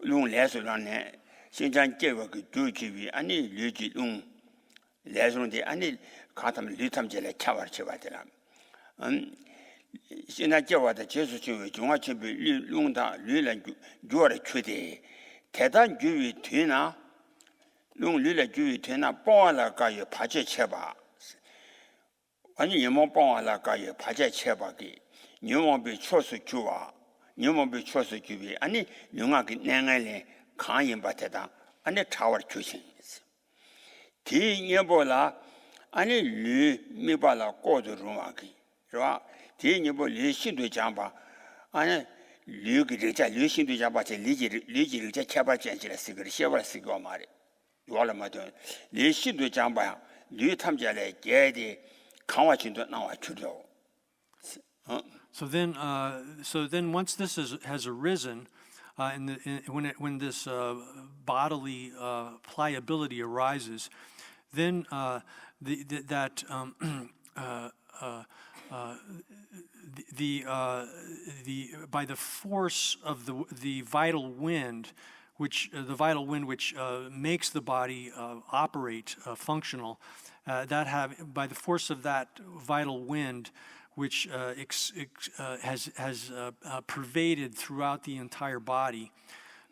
롱 레스토랑에 신장 깨고 그 두기비 아니 류지 롱 레스토랑에 아니 가다면 류탐제래 차와 쳐봐더라 신장 깨와다 제수주 중화침비 롱다 류라 교와 주대 대단 규위 되나 롱 류라 규위 되나 뽕알라가요 바제 쳐봐 아니 예모 뽕알라가요 바제 쳐봐기 녀모비 초수 주와 녀모비 초수 주비 아니 영하게 내가래 강인 바테다 아니 차월 주신 뒤녀보라 아니 류 미발라 꼬드루마기 라 뒤녀보 류신도 장바 아니 류기르자 류신도 장바체 리지르자 차바젠지라 시그르 셔발 시고 말이 요알마도 류신도 장바야 류탐자래 게디 강화진도 나와 주려 So then, once this has arisen, when this bodily pliability arises, then by the force of the vital wind, which makes the body operate functional, by the force of that vital wind, which has pervaded throughout the entire body,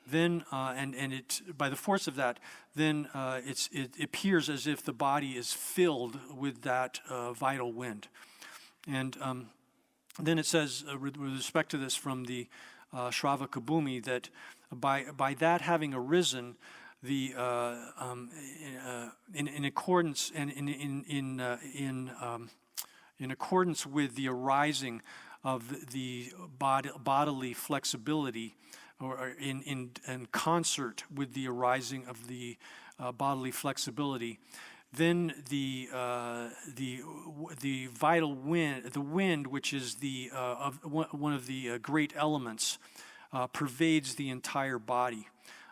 then it by the force of that, then it appears as if the body is filled with that vital wind, and then it says with respect to this from the Shravaka Bhumi that by that having arisen, the in accordance and in accordance with the arising of the bodily flexibility, or in concert with the arising of the bodily flexibility, then the vital wind, the wind which is one of the great elements, pervades the entire body.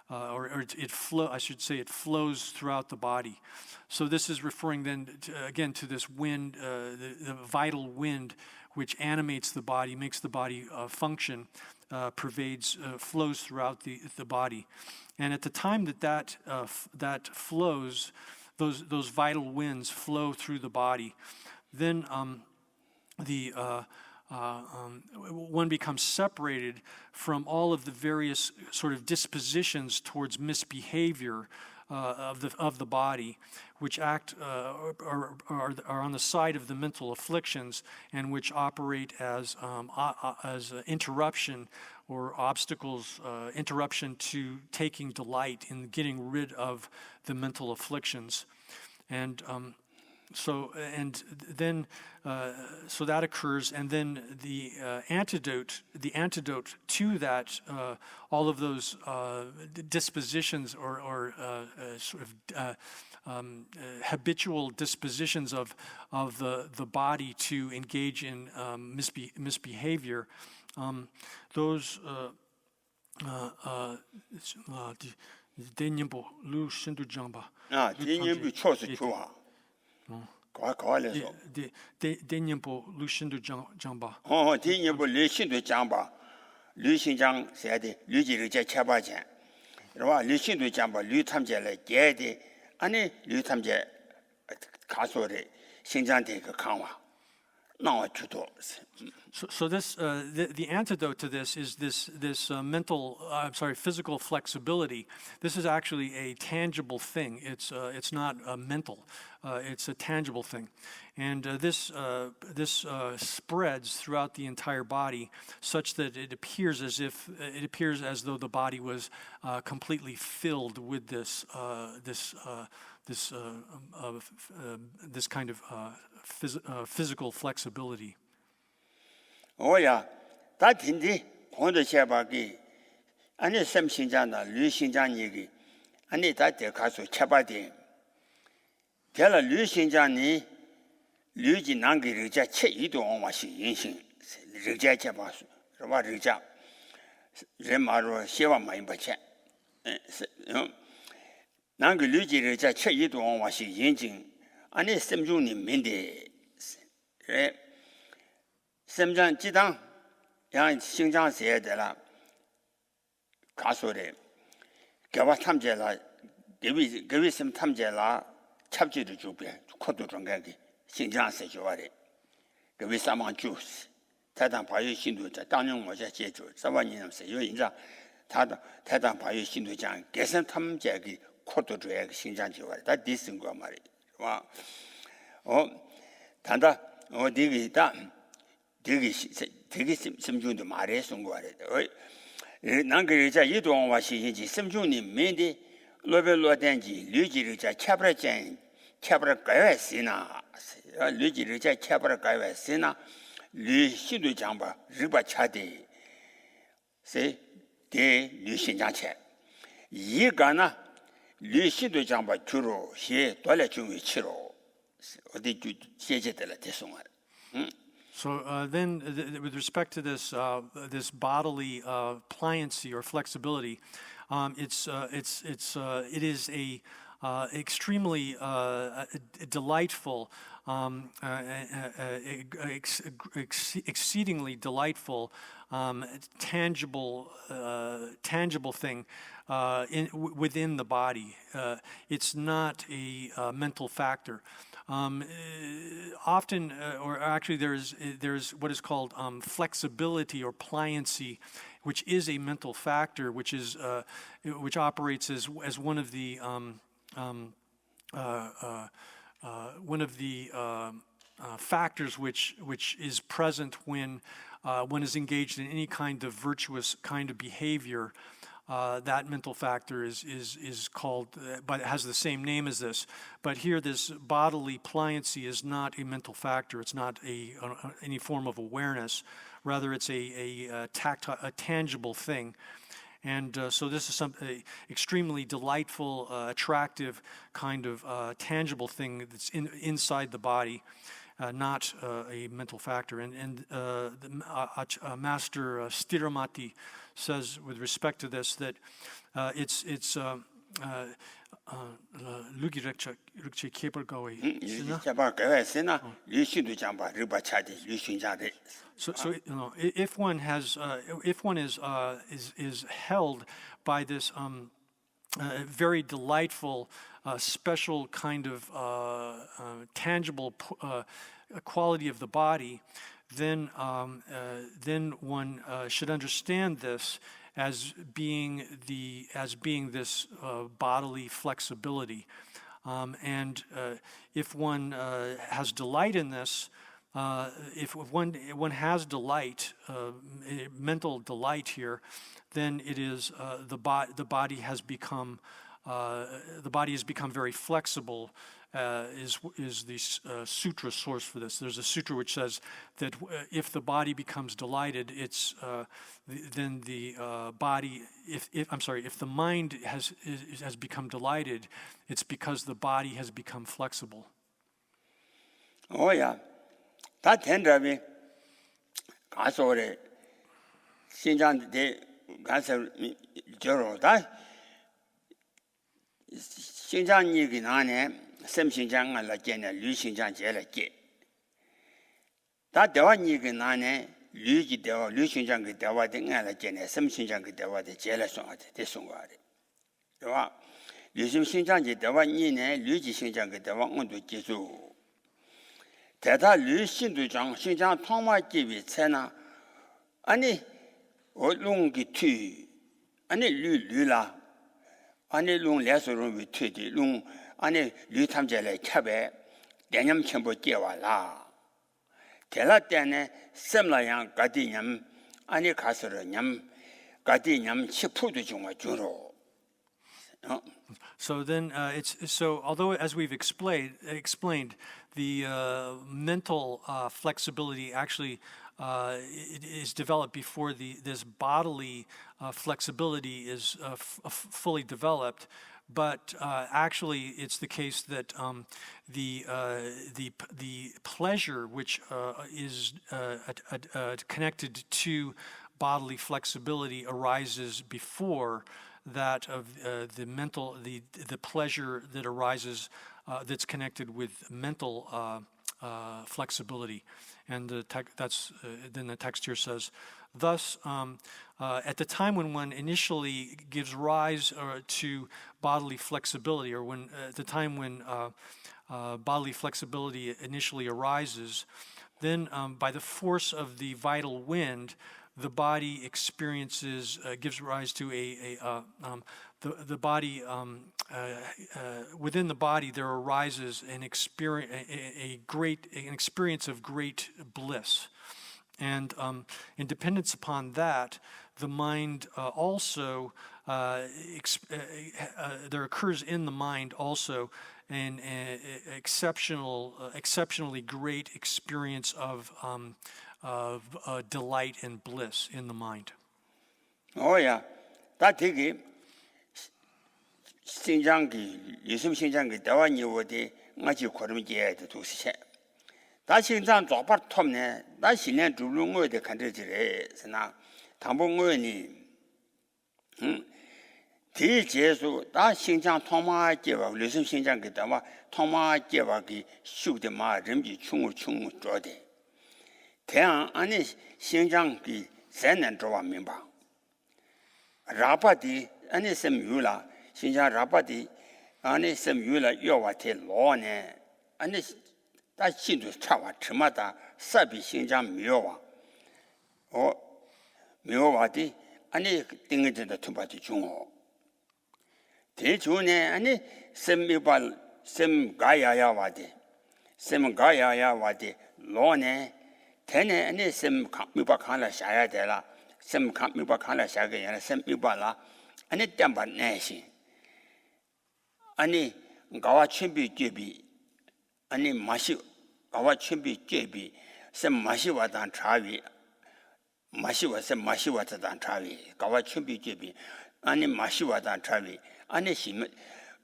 It flows throughout the body. So this is referring then again to this wind, the vital wind, which animates the body, makes the body function, flows throughout the body. And at the time that flows, those vital winds flow through the body, then one becomes separated from all of the various sort of dispositions towards misbehavior of the body, which act are on the side of the mental afflictions, and which operate as interruption or obstacles, interruption to taking delight in getting rid of the mental afflictions, and so that occurs, and then the antidote to that, all of those dispositions or sort of habitual dispositions of the body to engage in misbehavior, those 대념보 루 신두장바 대념비 초수 좋아 과거에서 대념보 루 신두장바 대념보 루 신두장바 류신장 세대 류지를 제 쳐봐지 그러와 류신두장바 류탐제를 개대 아니 류탐제 가소의 신장대 그 강화 나와 주도. So this, the antidote to this is this physical flexibility. This is actually a tangible thing. It's not mental. It's a tangible thing, and this spreads throughout the entire body, such that it appears as though the body was completely filled with this kind of physical flexibility. 오야 다 딘디 혼자 셔바기 아니 샘신자나 류신장 얘기 아니 다때 가서 쳐봐디 결라 류신장이 류지 난기를 자 체이도 와시 인신 르자 쳐봐서 그러마 르자 레마로 시와 많이 받체 난기 류지를 자 체이도 와시 인진 아니 샘중니 민데 에 sem장 지당 양 신장 세대라 가소래 개와 탐제라 개위 심 탐제라 찹지도 주배 코도 정가기 신장 세조와래 개위 사망 주스 대단 바유 신도자 당령 모자 제주 사반이는 세요 인자 다다 대단 바유 신도장 개선 탐제기 코도 줘야 신장 지와래 다 디슨 거 말이 와 단다 어디기다 되게 심중도 말해서 거래. 난 그래자 이동 와시 이제 심중이 맨데 로벨로된지 류지르자 캬브라젠 캬브라 가야시나 류지르자 캬브라 가야시나 류시도 장바 리바 차데 세대 류신장체 이가나 류시도 장바 주로 시 돌려 중위 치로 어디 제제들 대송아 So then, with respect to this this bodily pliancy or flexibility, it is a extremely delightful, exceedingly delightful, tangible thing within the body. It's not a mental factor. Often, or actually, there's what is called flexibility or pliancy, which is a mental factor, which operates as one of the factors which is present when one is engaged in any kind of virtuous kind of behavior. That mental factor is called, but it has the same name as this. But here, this bodily pliancy is not a mental factor. It's not any form of awareness. Rather, it's a tangible thing. And so this is an extremely delightful, attractive kind of tangible thing that's inside the body. Not a mental factor. And Master Stiramati says, with respect to this, that it's lugi rekcha keper gawe. So if one is held by this very delightful, special kind of tangible quality of the body, then one should understand this as being this bodily flexibility, and if one has delight in this, if one has delight, mental delight here, then it is the body has become very flexible. Is the sutra source for this? There's a sutra which says that if the body becomes delighted, it's then the body. If the mind has become delighted, it's because the body has become flexible. Oh yeah, that tenderly. 가서래 신장대 가서 저러 다 신장 얘기 나네. 샘신장 알라게네 류신장 제라게 다 대화니게 나네 류지 대화 류신장 그 대화 등 알라게네 샘신장 그 대화 대 제라송한테 대송과래 대화 류심 신장지 대화 니네 류지 신장의 대화 온도 기수 대다 류신도 장 신장 통마 기비 채나 아니 어롱기 튀 아니 류라 아니 롱 레서롱 위튀디 롱 아니 류탐제래 캬베 대념 첨부 깨와라 대라 때네 셈라양 가디냠 아니 가서르냠 가디냠 10%도 정말 주로 So then, so although as we've explained, the mental flexibility actually it is developed before this bodily flexibility is fully developed. But actually, it's the case that the pleasure which is connected to bodily flexibility arises before that of the pleasure that arises that's connected with mental flexibility, and then the text here says, thus, at the time when one initially gives rise to bodily flexibility, or when at the time when bodily flexibility initially arises, then by the force of the vital wind, the body experiences, gives rise to the body, within the body there arises an experience of great bliss. And in dependence upon that, the mind also, there occurs in the mind also an exceptionally great experience of delight and bliss in the mind. Oh yeah, that 되게 신장기 예수 신장기 대화니 어디 같이 걸음지에도 두시체. 다 신장 좌파 톱네. 다 신년 주lun어데 간들지래. 스나 당봉어니 대제수 다 신장 통마 제와 예수 신장기 대화 통마 제와기 쇼데마 림지 충우 줘대. 태양 안에 신장기 세는 좋아 민바. 라바디 안에 셈유라 신장 라바디 안에 셈유라 요와테 로네 안에 다 신도 차와 처마다 사비 신장 묘와 묘와디 안에 띵게다 tum바디 중어 대존에 안에 셈미발 셈가야야와디 셈가야야와디 로네 teне ane sem mipa khanla shaya dela sem mipa khanla shaya yana sem mipa la ane temba neshi ane gawa chimbi jebi ane mashi gawa chimbi jebi sem mashi wadan chawi mashi wadan chawi gawa chimbi jebi ane mashi wadan chawi ane shim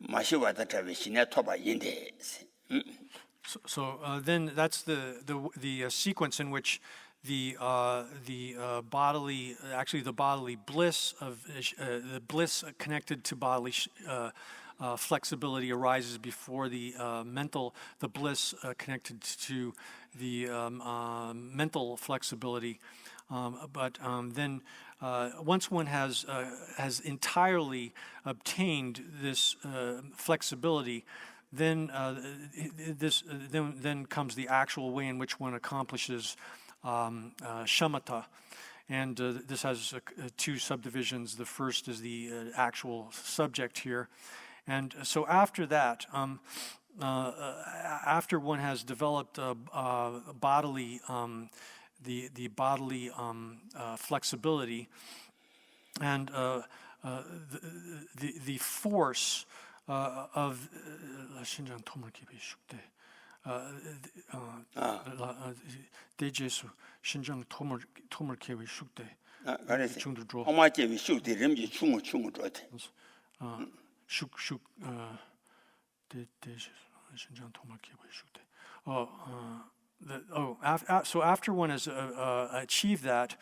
mashi wadan chawi shine toba yinde. So then that's the sequence in which the bodily bliss of the bliss connected to bodily flexibility arises before the bliss connected to the mental flexibility. But then once one has entirely obtained this flexibility, then then comes the actual way in which one accomplishes shamatha. And this has two subdivisions. The first is the actual subject here. And so after that, after one has developed bodily, the bodily flexibility, and the force of 신장 토물기비 숙대 대제수 신장 토물기비 숙대 그래서 중도 줘 엄마께비 숙대 림지 충우 줘대 슉슉 대제수 신장 토물기비 숙대 so after one has achieved that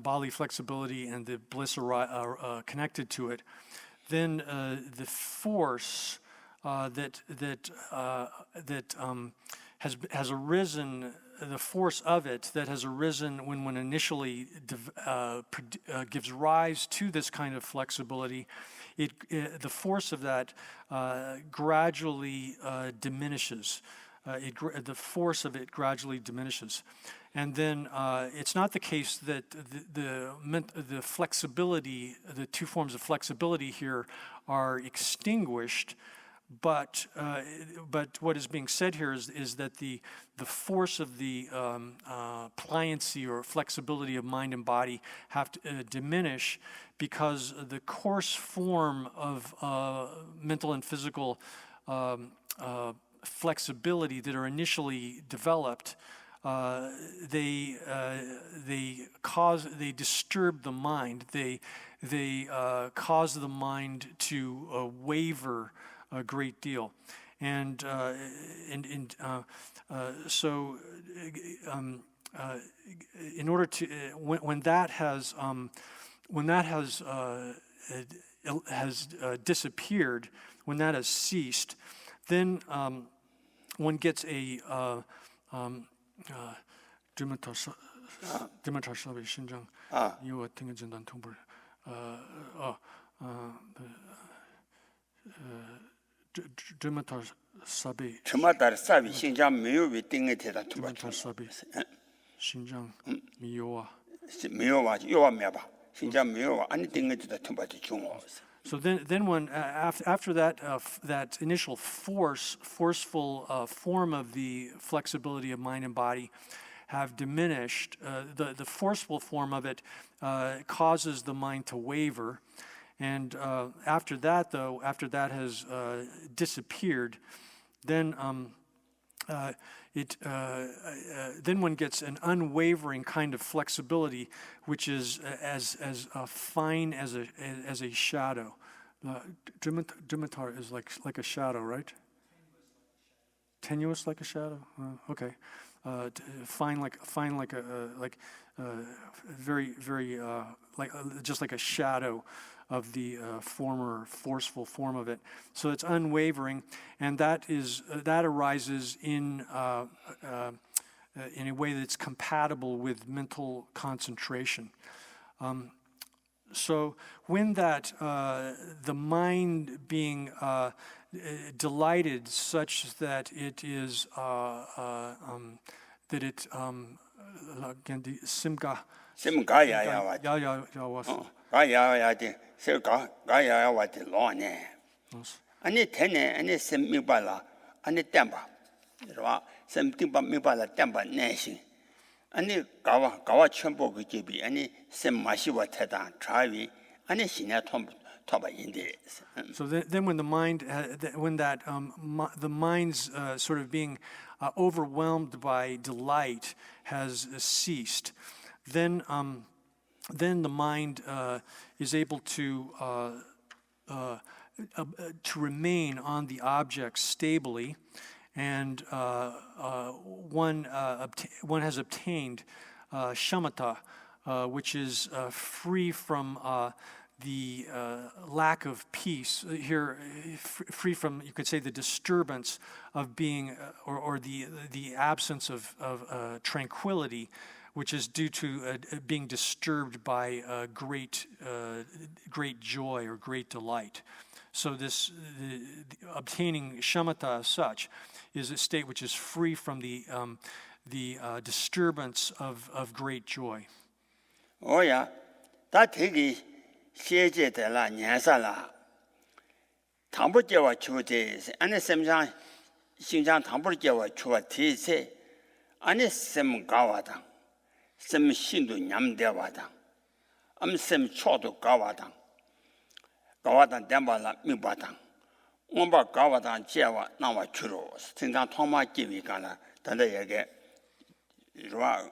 bodily flexibility and the bliss are connected to it, then the force that has arisen, the force of it that has arisen when one initially gives rise to this kind of flexibility, the force of that gradually diminishes. The force of it gradually diminishes. And then it's not the case that the flexibility, the two forms of flexibility here are extinguished, but what is being said here is that the force of the pliancy or flexibility of mind and body have to diminish, because the coarse form of mental and physical flexibility that are initially developed, they disturb the mind. They cause the mind to waver a great deal, and so in order to when that has disappeared, when that has ceased, then one gets a Chamatar Sabi Xinjiang Miyu with Dingeta Xinjiang Miyoa. Miyowa, Yoa Meba, Xinjiang Miyowa, and Dingeta Tumbati Chungos. So then when after that that initial forceful form of the flexibility of mind and body have diminished, the forceful form of it causes the mind to waver. And after that has disappeared, then then one gets an unwavering kind of flexibility, which is as fine as a shadow. Dimitar is like a shadow, right? Tenuous like a shadow. Okay. Fine like very like just like a shadow of the former forceful form of it. So it's unwavering, and that arises in a way that's compatible with mental concentration. So when that the mind being delighted such that it is that it simga Gaya what the law ne. Any tene, any sem mibala, any temper. Some timber mibala temper nation. Any gawa champo gibi, any sem mashiwa teta, travi, any sina toba in this. So then when the mind, when that the mind's sort of being overwhelmed by delight has ceased, then the mind is able to remain on the object stably, and one has obtained shamatha, which is free from the lack of peace here, free from, you could say, the disturbance of being or the absence of tranquility, which is due to being disturbed by great joy or great delight. So this obtaining shamatha as such is a state which is free from the disturbance of great joy. Oh yeah, that tigi xie de la niansa la. Tangbu jewa chu de, ane semjang xinjiang tangbu jewa chua ti se, ane sem gawa dang. Sem shindu nyamdewa dang, sem chodu gawa dang demba la miba dang, omba gawa dang jewa nawa churu, singdang thongma jiwi gana, tanda yage, rwa,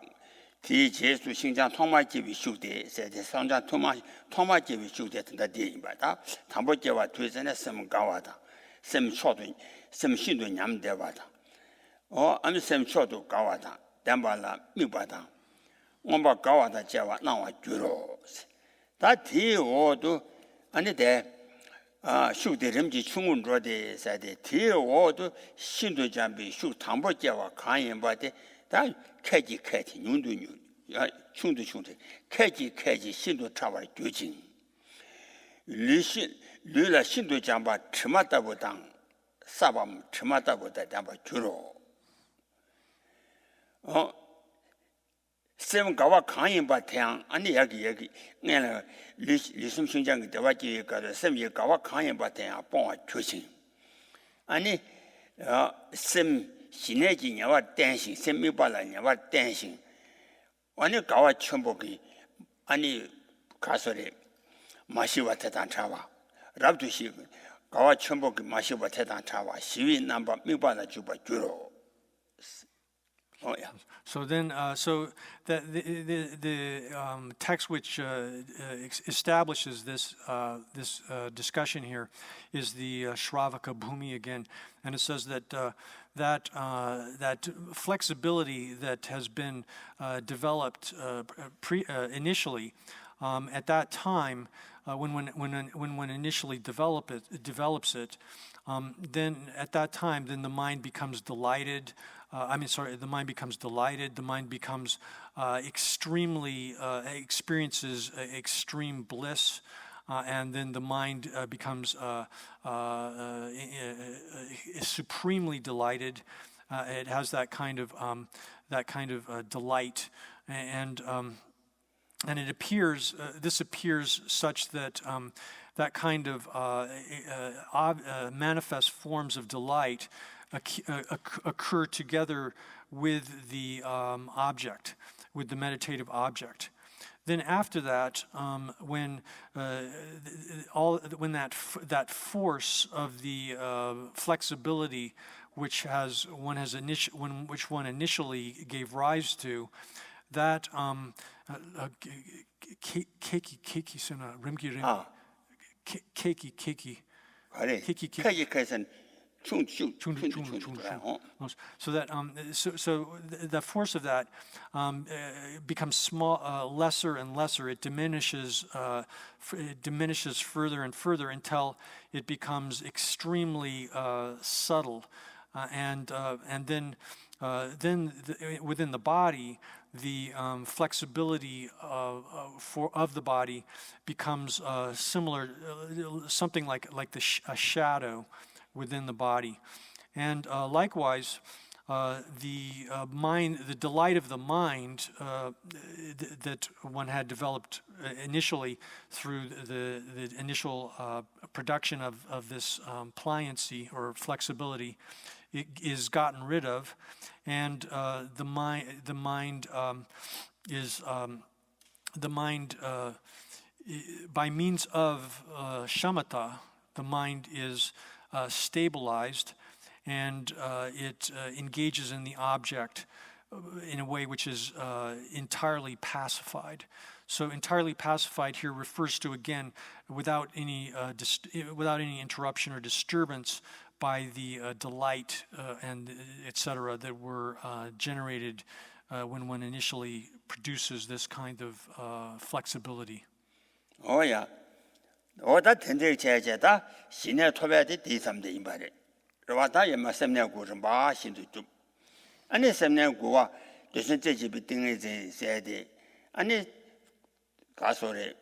ti jesu singdang thongma jiwi shukde, sede sangdang thongma jiwi shukde tanda di imba da, tangbo jewa tuizane sem gawa dang, sem chodu, sem shindu nyamdewa dang, sem chodu gawa dang, demba la miba dang, omba gawa da jewa nawa gyuro. Da ti odu ane de 슈데 렘지 충운 로데 사데 디오도 신도 잠비 슈 당보자와 간연바데 다 캐지 눈도 야 충도 캐지 신도 차와 교진 르라 신도 잠바 츠마다보당 사밤 츠마다보다 잠바 주로 쌤 가와 강인바 태양 아니 여기 내가 리숨 신장 대화지 가서 쌤이 가와 강인바 태양 뽕아 조심 아니 쌤 신내지 냐와 댄싱 쌤이 발라 냐와 댄싱 아니 가와 첨복이 아니 가서래 마시와 대단 차와 랍두시 가와 첨복이 마시와 대단 차와 시위 남바 미바나 주바 주로 So then, so the text which establishes this discussion here is the Shravaka Bhumi again, and it says that that flexibility that has been developed initially at that time when one initially develops it, then at that time then the mind becomes delighted. The mind becomes delighted. The mind becomes experiences extreme bliss, and then the mind becomes supremely delighted. It has that kind of delight, and it appears. This appears such that that kind of manifest forms of delight occur together with the object, with the meditative object. Then after that, when that force of the flexibility which one initially gave rise to, that So that the force of that becomes small, lesser and lesser. It diminishes further and further until it becomes extremely subtle, and then within the body, the flexibility of the body becomes similar, something like a shadow within the body. And likewise, the delight of the mind that one had developed initially through the initial production of this pliancy or flexibility is gotten rid of, and the mind by means of shamatha, the mind is stabilized, and it engages in the object in a way which is entirely pacified. So entirely pacified here refers to, again, without any interruption or disturbance by the delight and etc. that were generated when one initially produces this kind of flexibility. Oh yeah. 오다 텐데 제제다 신의 토배의 뒤섬데 이 말에. 로와다 예마 셈내고 좀 마신도 좀. 아니 셈내고와 대신 제 집이 등에 제세데. 아니 가소래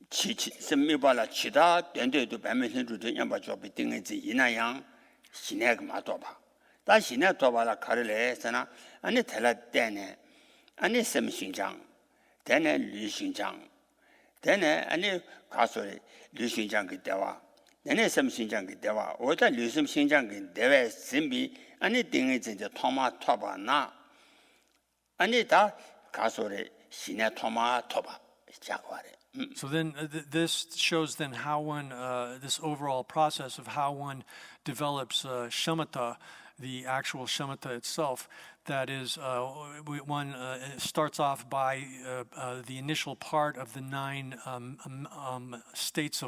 치치 셈미발라 치다 된데도 배면선도 되냐마 저비 등에 제 이나양 신의 그 마도봐. 다 신의 도바라 가르래서나 아니 달라 때네. 아니 셈신장. 때네 리신장. 되네 아니 가서래 류신장 그때와 내내 섬신장 그때와 오다 류심신장 그때에 심비 아니 등에 진짜 토마 토바나 아니 다 가서래 신의 토마 토바 시작하래. So then this shows then how one this overall process of how one develops shamatha, the actual shamatha itself. That is, one starts off by the initial part of the nine states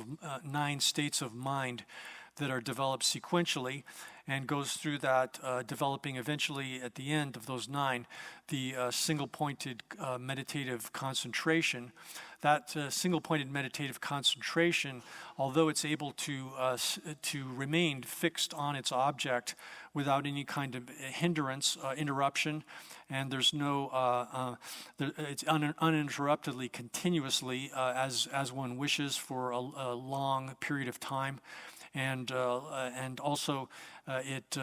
of mind that are developed sequentially, and goes through that, developing eventually at the end of those 9, the single-pointed meditative concentration. That single-pointed meditative concentration, although it's able to remain fixed on its object without any kind of hindrance, interruption, and there's no, it's uninterruptedly, continuously, as one wishes for a long period of time, and also it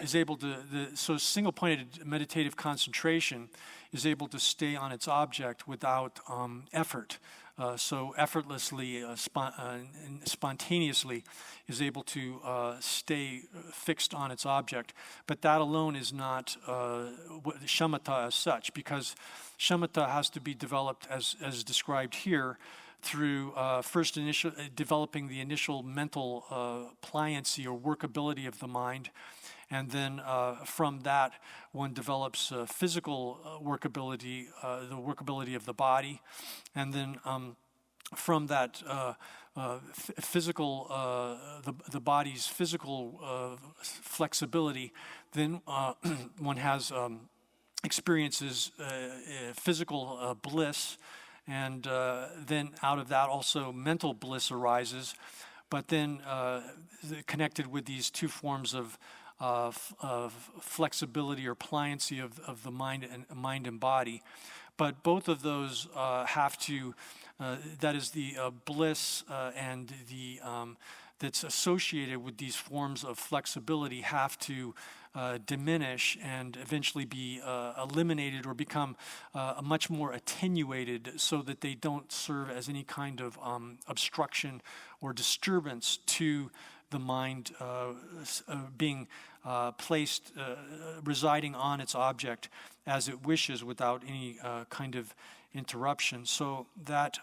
is able to, so single-pointed meditative concentration is able to stay on its object without effort. So effortlessly, spontaneously is able to stay fixed on its object. But that alone is not shamatha as such, because shamatha has to be developed as described here through first developing the initial mental pliancy or workability of the mind. And then from that, one develops physical workability, the workability of the body. And then from that physical, the body's physical flexibility, then one has experiences physical bliss. And then out of that also mental bliss arises. But then connected with these 2 forms of flexibility or pliancy of the mind and body. But both of those have to, that is the bliss and the that's associated with these forms of flexibility have to diminish and eventually be eliminated or become much more attenuated so that they don't serve as any kind of obstruction or disturbance to the mind being placed, residing on its object as it wishes without any kind of interruption. So that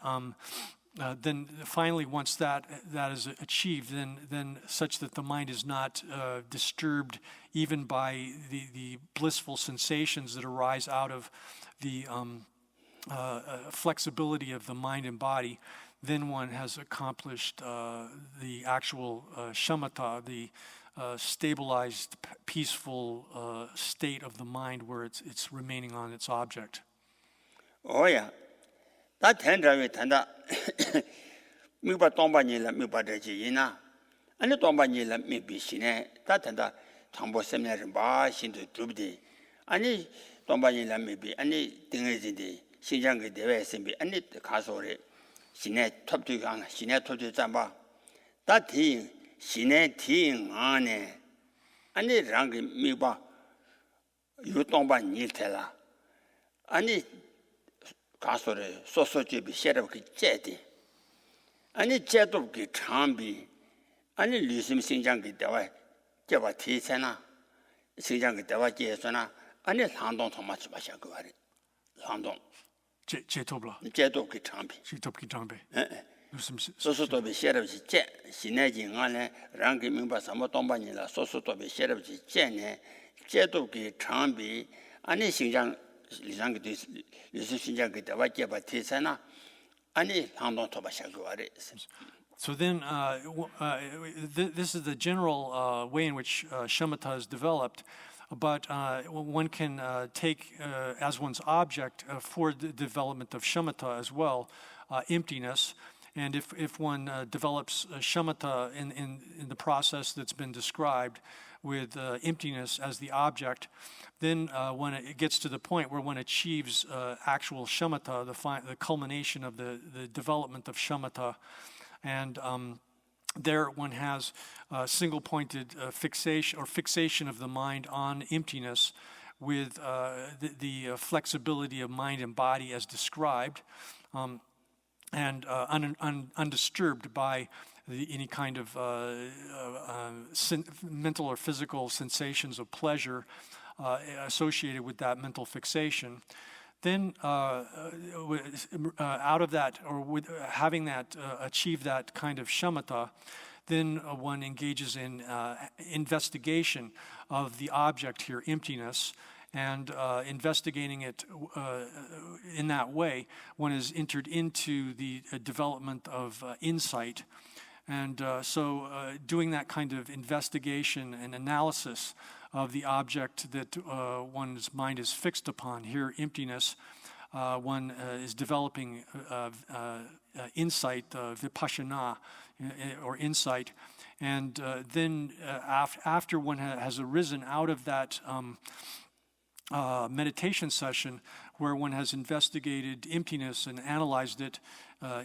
then finally, once that is achieved, then such that the mind is not disturbed even by the blissful sensations that arise out of the flexibility of the mind and body, then one has accomplished the actual shamatha, the stabilized, peaceful state of the mind where it's remaining on its object. Oh yeah, that tender tanda. Miba tombanila miba dejina, and the tombanila maybe shine, that tanda tambo seminar ba shinto dubdi, and the tombanila maybe any thing is in the Xinjiang device and any castle. Shine top to gang, shine top to zamba. That thing, shine ting ane, and the rank miba, you tomba niltella. And the castle, so to be shed of jetty. And the jet of the chambi, and the Lusim Xinjiang dewa, Java Tisana, Xinjiang dewa Jesana, and the Landon Thomas Bashaguari. Landon. Jetobla. Jeto Kitambi. Jetopki Jambe. So to be shared of the jet, Sinajing Ane, ranking member Samatombanila, so to be shared of the Jene, Jeto Kitambi, and the Xinjiang Xinjiang dewa Java Tisana, and the Landon Tobashaguari. So then, this is the general way in which shamatha is developed. But one can take as one's object for the development of shamatha as well, emptiness. And if one develops shamatha in the process that's been described with emptiness as the object, then when it gets to the point where one achieves actual shamatha, the culmination of the development of shamatha, and there one has single-pointed fixation of the mind on emptiness with the flexibility of mind and body as described, and undisturbed by any kind of mental or physical sensations of pleasure associated with that mental fixation. Then out of that, or with having that achieve that kind of shamatha, then one engages in investigation of the object here, emptiness, and investigating it in that way, one has entered into the development of insight. And so doing that kind of investigation and analysis of the object that one's mind is fixed upon, here emptiness, one is developing insight, vipassana, or insight. And then after one has arisen out of that meditation session where one has investigated emptiness and analyzed it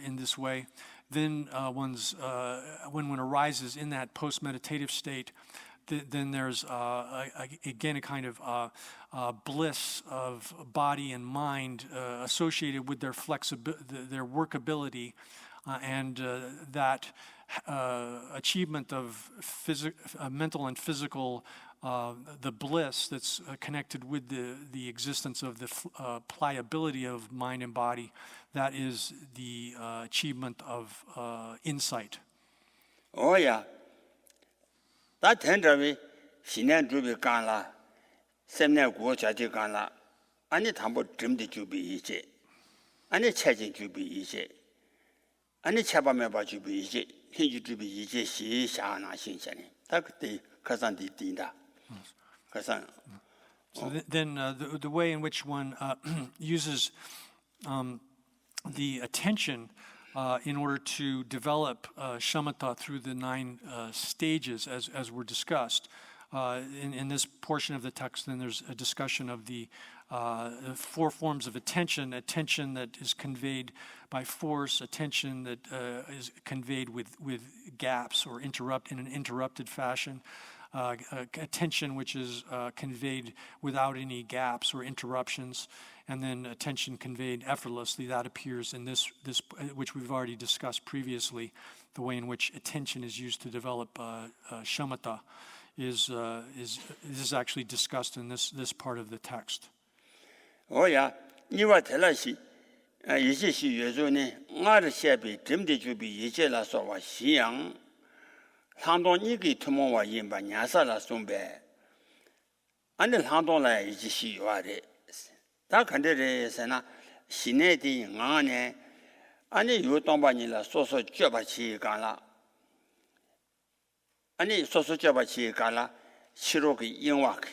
in this way, then when one arises in that post-meditative state, then there's again a kind of bliss of body and mind associated with their flexibility, their workability, and that achievement of mental and physical, the bliss that's connected with the existence of the pliability of mind and body. That is the achievement of insight. Oh yeah. That tenderly, Sinan Drubi Ganla, Semna Guachi Ganla, any tambo dreamed to be easy, any charging to be easy, any chabameba to be easy, he to be easy, she shana shinshani. That the Kazan did dinda. Kazan. So then the way in which one uses the attention in order to develop shamatha through the 9 stages, as were discussed. In this portion of the text, then there's a discussion of the 4 forms of attention that is conveyed by force, attention that is conveyed with gaps or in an interrupted fashion, attention which is conveyed without any gaps or interruptions, and then attention conveyed effortlessly. That appears in this which we've already discussed previously. The way in which attention is used to develop shamatha is actually discussed in this part of the text. Oh yeah, you are telling us. You see, you know, I say, be dreamed to be easy, la so was xiang. Handon Yiki tomorrow in Banyasa la Sumbe. And the Handon la is she you are it. That country is an Sineti, Nane, and you don't banila social jobachi gala. And social jobachi gala, Chiroki Inwak.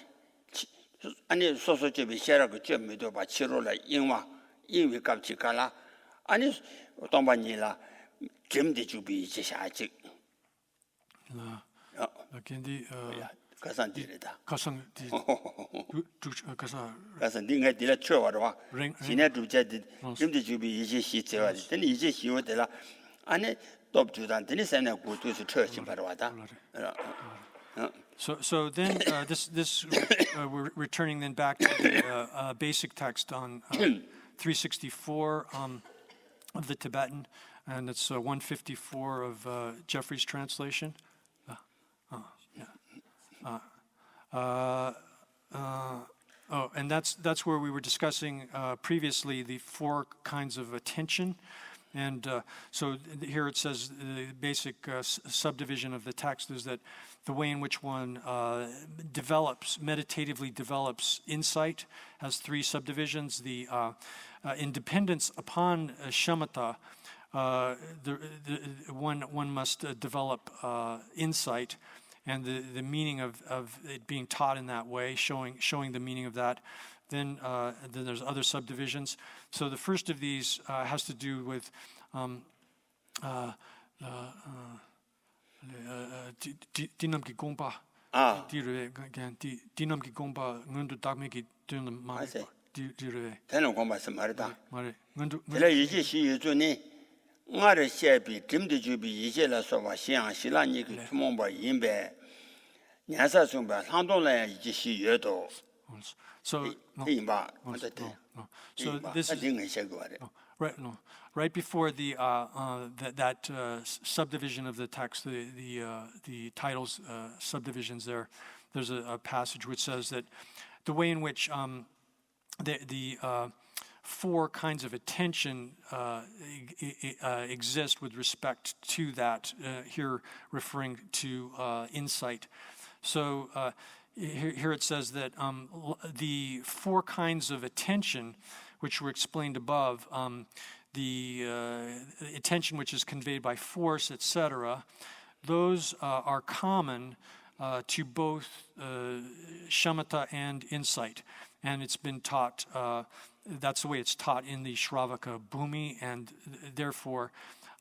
And social job is Sheraka job me do by Chirola Inwak, Inwi Kapchikala, and don't banila, Jim did you be Jishachik. Kendi Kasan did it. kasang di kasa Kasan didn't get the chore. ring She never jetted. Jim did you be easy she said. Then easy she would tell her. And it top to that. Then he sent a go to the church in Parawata. So then this we're returning then back to the basic text on 364 of the Tibetan, and it's 154 of Jeffrey's translation. And that's where we were discussing previously the 4 kinds of attention. And so here it says the basic subdivision of the text is that the way in which one meditatively develops insight has 3 subdivisions. The independence upon shamatha, one must develop insight, and the meaning of it being taught in that way, showing the meaning of that. Then there's other subdivisions. So the first of these has to do with dinamki gongpa. Dinamki gongpa ngundu dakmeki dunam ma. Dire. Teno gomba samarita. Mare ngundu. Tela yiji shi yuzu ni. Ngare shebi dimdi jubi yiji la soba xiang shila niki tumomba yinbe. Nyasa sumba handonla yiji shi yudo. So this is right before the that subdivision of the text, the titles subdivisions. There's a passage which says that the way in which the 4 kinds of attention exist with respect to that, here referring to insight. So here it says that the four kinds of attention, which were explained above, the attention which is conveyed by force, etc., those are common to both shamatha and insight. And it's been taught, that's the way it's taught in the Shravaka Bhumi, and therefore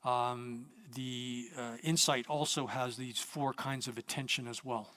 the insight also has these four kinds of attention as well.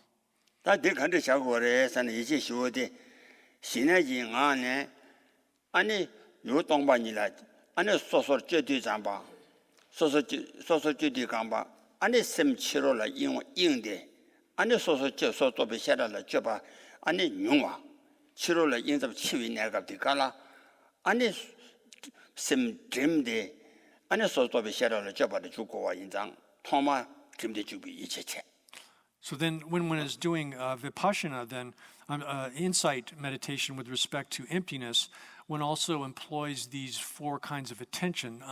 So then when one is doing vipassana, then insight meditation with respect to emptiness, one also employs these four kinds of attention.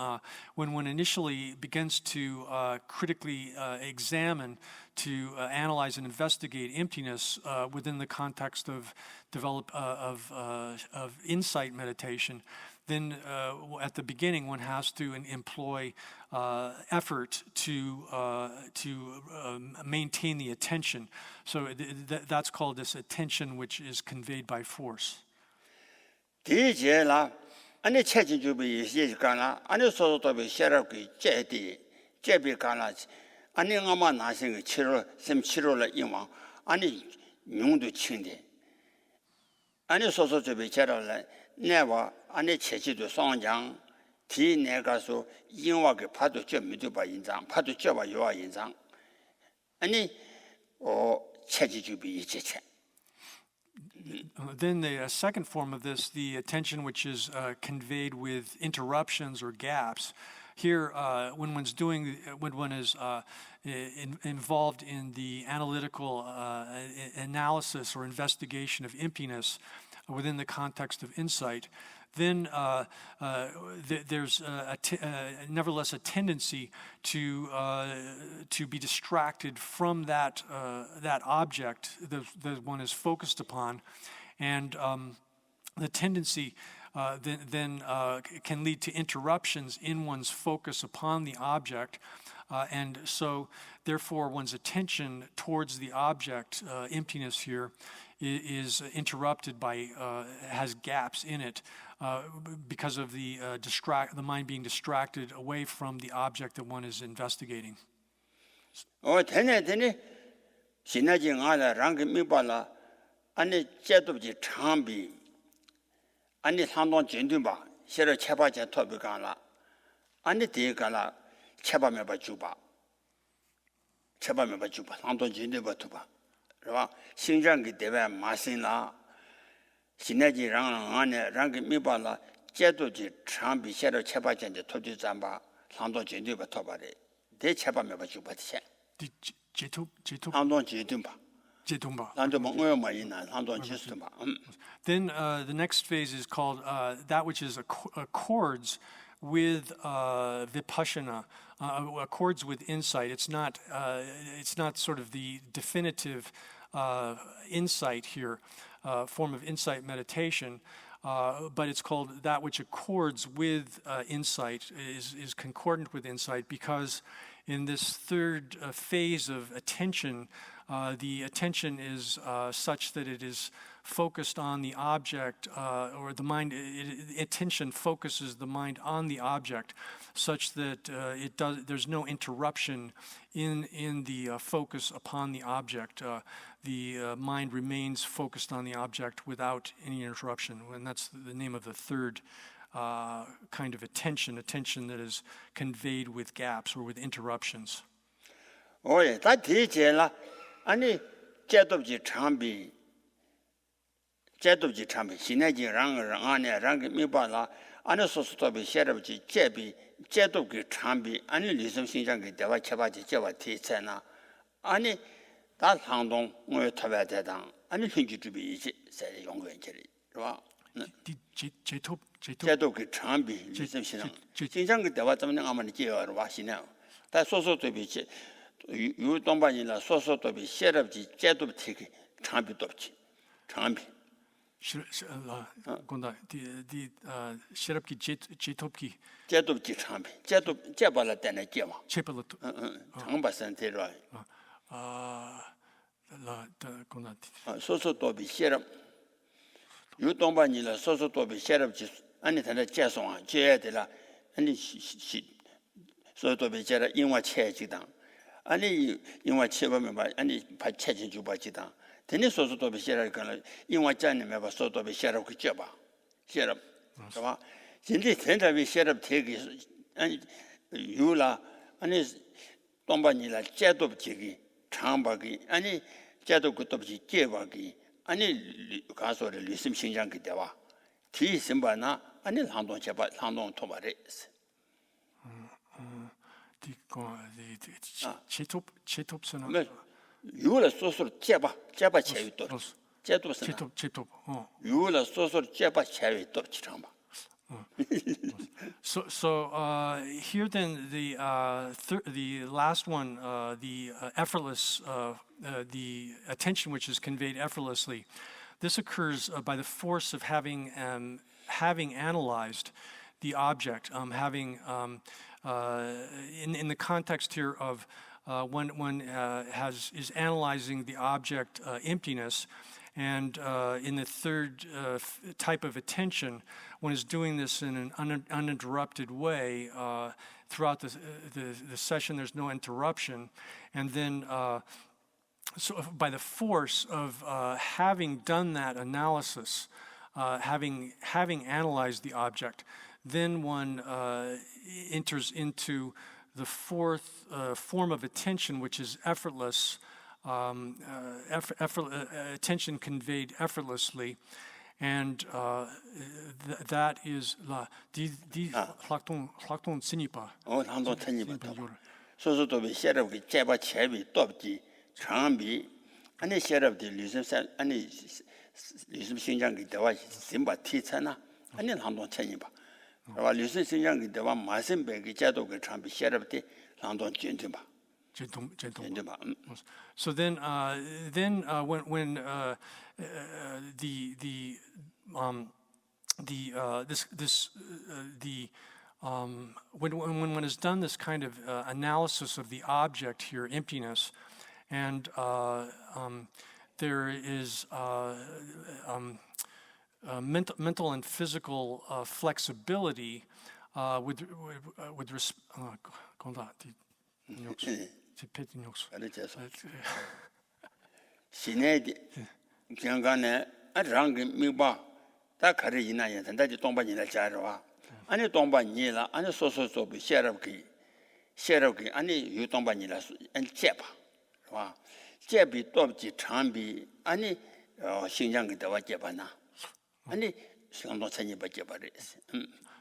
When one initially begins to critically examine, to analyze and investigate emptiness within the context of insight meditation, then at the beginning one has to employ effort to maintain the attention. So that's called this attention which is conveyed by force. Then the second form of this, the attention which is conveyed with interruptions or gaps. Here, when one is involved in the analytical analysis or investigation of emptiness within the context of insight, then there's nevertheless a tendency to be distracted from that object that one is focused upon, and the tendency then can lead to interruptions in one's focus upon the object, and so therefore one's attention towards the object, emptiness here, is interrupted by, has gaps in it because of the mind being distracted away from the object that one is investigating. Then the next phase is called that which is accords with vipassana, accords with insight. It's not sort of the definitive insight here, form of insight meditation, but it's called that which accords with insight, is concordant with insight, because in this third phase of attention, the attention is such that it is focused on the object, or the mind. Attention focuses the mind on the object, such that there's no interruption in the focus upon the object. The mind remains focused on the object without any interruption, and that's the name of the third kind of attention that is conveyed with gaps or with interruptions. 아니 제도지 참비 신내지 랑을 안에 랑게 미발라 안에 소소도비 셰럽지 제비 제도기 참비 아니 리섬 신장게 대화 쳐바지 제와 티체나 아니 다 상동 뭐 타봐야 되다 아니 hin주주비 이제 세 용거인들이 봐 제도기 참비 리섬 신장 신장게 대화 때문에 아마니 제어로 와시네 다 소소도비 유동반이나 소소도비 셰럽지 제도비 티기 장비 돕지. 장비. 건다 디 시럽기 제톱기 제도지 장비. 제도 제발라 때는 제마. 제발로 장바선테로. 라 건다 소소도비 시럽. 유동반이라 소소도비 시럽지. 아니 단에 제송아 제야들라. 아니 소소도비 제라 인화 체지당. 아니 인화 체범에 봐. 아니 바 체진 주바지당. 되네 소소도비 시럽가는 인화 짠님에 봐 소소도비 시럽 그 쪄봐. 시럽. 봐. 진짜 된다비 시럽 되기 아니 유라 아니 동반이라 제도지기 장바기 아니 제도 그것도지 제바기 아니 가서를 리심 신장기 대와 뒤 심바나 아니 한동 제바 한동 토바레스 제톱스나 유라 소소를 제바 체위도 제도스 제톱 유라 소소를 제바 체위도 지장바 So here then the last one, the effortless, the attention which is conveyed effortlessly. This occurs by the force of having analyzed the object, in the context here of when one is analyzing the object emptiness. And in the third type of attention, one is doing this in an uninterrupted way throughout the session. There's no interruption, and then so by the force of having done that analysis, having analyzed the object, then one enters into the fourth form of attention, which is effortless. Attention conveyed effortlessly, and that is 학동 스니파. 한동 천이부터. 소소도비 셰럽기 제바 체비 돕지 장비 아니 셰럽디 리슴산 아니 리슴 신장기 대와 심바 티차나 아니 한동 천이바. 와 리슴 신장기 대와 마심베기 제도가 장비 셰럽디 한동 진트바. So then when when one has done this kind of analysis of the object here, emptiness, and there is mental and physical flexibility with respect. 시내디 경간에 아랑기 미바 다 가리지나야 된다지 동반이나 자러와 아니 동반이라 아니 소소소비 셰럽기 아니 유동반이라 안 제바 와 제비 돕지 장비 아니 신장기 대와 제바나 아니 상도 천이 받제바레스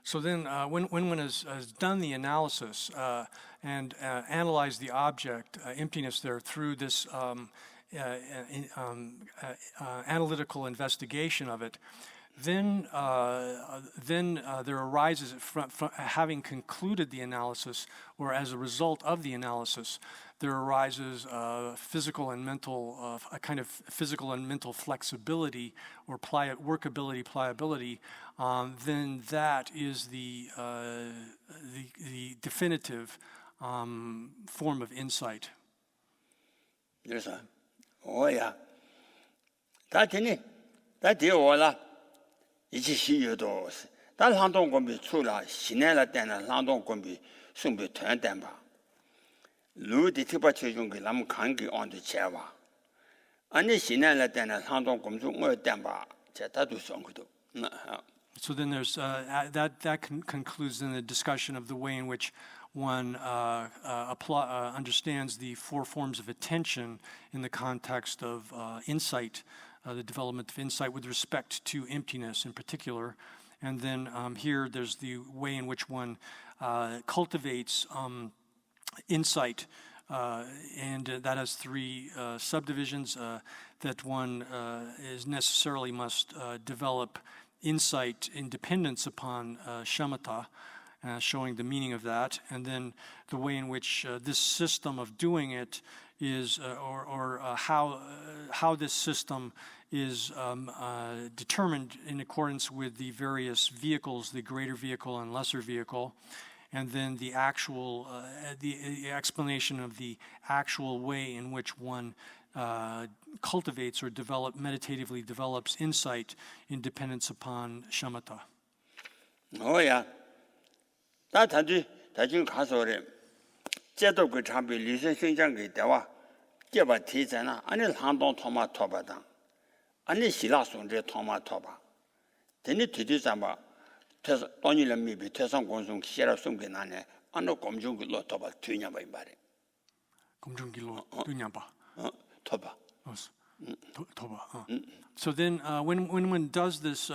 So then when one has done the analysis and analyzed the object, emptiness there, through this analytical investigation of it, then there arises, from having concluded the analysis, or as a result of the analysis, there arises physical and mental, a kind of physical and mental flexibility or workability, pliability. Then that is the definitive form of insight. Yes, sir. Oh yeah. That is 一起喜悦多是，但劳动工比除了西南了点了劳动工比送比团点吧，路的特别集中给他们看给按的钱吧，按你西南了点了劳动工作我点吧，这他都上去头，So then there's that concludes in the discussion of the way in which one understands the four forms of attention in the context of insight. The development of insight with respect to emptiness in particular. And then here there's the way in which one cultivates insight, and that has three subdivisions that one is necessarily must develop insight in dependence upon shamatha, showing the meaning of that, and then the way in which this system of doing it is, how this system is determined in accordance with the various vehicles, the greater vehicle and lesser vehicle, and then the actual, the explanation of the actual way in which one cultivates or meditatively develops insight in dependence upon shamatha. Oh yeah. 다중 가서래. 제도 그 참비 리선 생장게 대화. 제바提전아. 아니 한동 토마 토바다. 아니 시라 손제 토마 토바. 되니 뒤뒤자마. 퇴서 돈이는 미비 퇴선 공송 시라 송게 나네. 아노 검중길로 토바 뒤냐 봐 말이. 검중길로 뒤냐 봐. 토바. So then, when one does this,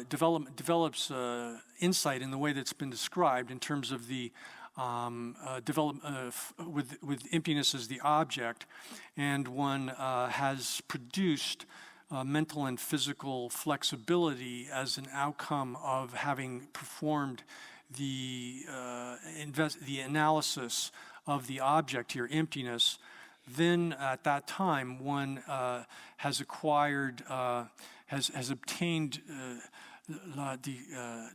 develops insight in the way that's been described in terms of the with emptiness as the object, and one has produced mental and physical flexibility as an outcome of having performed the analysis of the object here, emptiness. Then at that time, one has acquired, has obtained the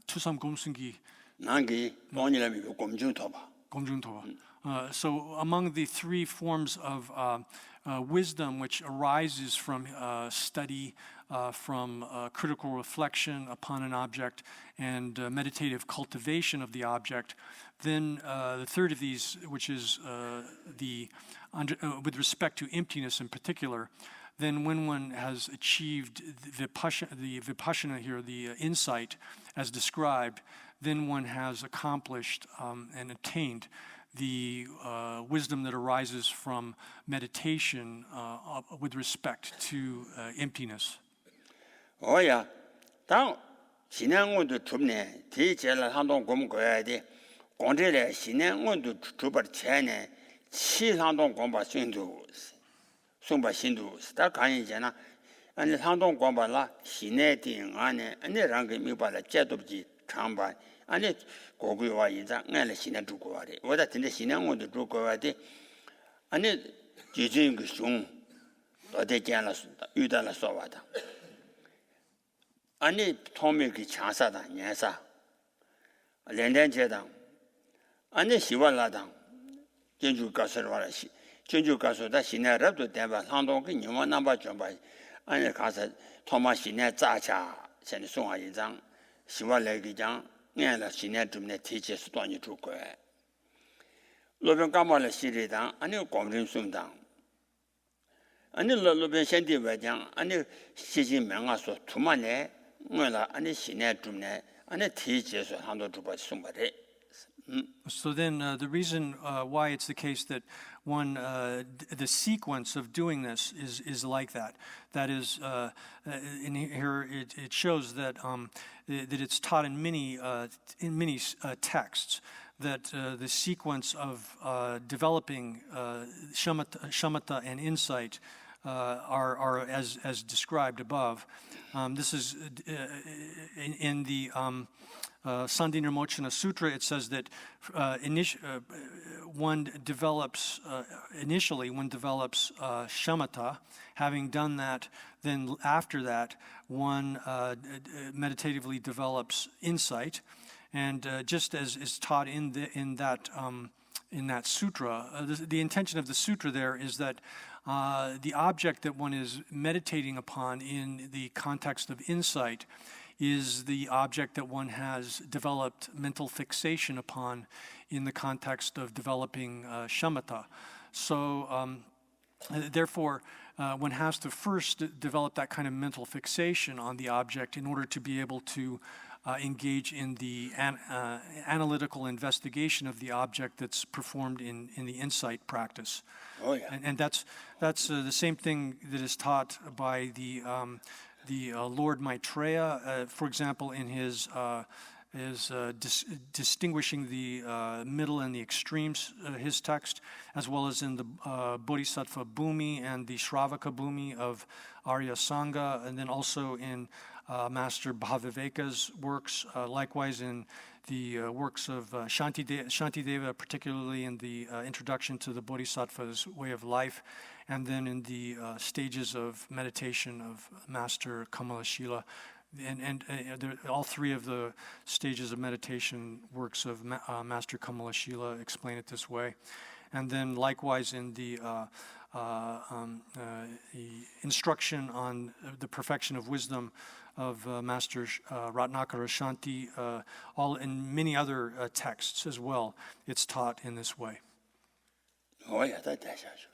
투삼 공승기. 난기 돈이라면 검중토바. 검중토바. So among the three forms of wisdom which arises from study, from critical reflection upon an object, and meditative cultivation of the object, then the third of these, which is with respect to emptiness in particular, then when one has achieved the vipassana here, the insight as described, then one has accomplished and attained the wisdom that arises from meditation with respect to emptiness. Oh yeah. 당 신앙원도 좁네. 대제를 한동 고문 거야 돼. 공제래 신앙원도 좁어 채네. 치상동 공부 신도 송바 신도 다 간이잖아. 아니 상동 공부라 신내딩 안에 아니랑게 미발라 제도지 장반 아니 고고와 인자 내가 신내 두고 와래.我真的신앙원도 두고 와대. 아니 지진 그 송. 어디见了 遇到了说话的. 아니 토미기 장사다 년사. 렌렌제당. 아니 시월라당. 전주 가서로 와라시. 전주 가서다 신내랍도 대바 상동그 님원 남바 좀 봐. 아니 가서 토마시네 자차 전에 송아 인장 시월래기장 내가 신내 좀내 티체스 돈이 줄 거야. 로변 까말래 시리당 아니 공림송당. 아니 로변 현대 외장 아니 시진 명아서 두만에 뭐라 아니 신내 좀내 아니 티체스 한도 주바 송바래. So then the reason why it's the case that one, the sequence of doing this is like that. That is, in here it shows that that it's taught in many texts that the sequence of developing shamatha and insight are as described above. This is in the Sandhi-Nirmochana Sutra. It says that one develops shamatha. Having done that, then after that, one meditatively develops insight, and just as is taught in that sutra, the intention of the sutra there is that the object that one is meditating upon in the context of insight is the object that one has developed mental fixation upon in the context of developing shamatha. So therefore, one has to first develop that kind of mental fixation on the object in order to be able to engage in the analytical investigation of the object that's performed in the insight practice. Oh yeah. And that's the same thing that is taught by the Lord Maitreya, for example, in his distinguishing the middle and the extremes, his text, as well as in the Bodhisattva Bhumi and the Shravaka Bhumi of Arya Sangha, and then also in Master Bhaviveka's works, likewise in works of Shantideva, particularly in the introduction to the Bodhisattva's way of life, and then in the stages of meditation of Master Kamalashila. And all three of the stages of meditation works of Master Kamalashila explain it this way. And then likewise in the instruction on the perfection of wisdom of Master Ratnakara Shanti, all in many other texts as well, it's taught in this way. 我也在带下去。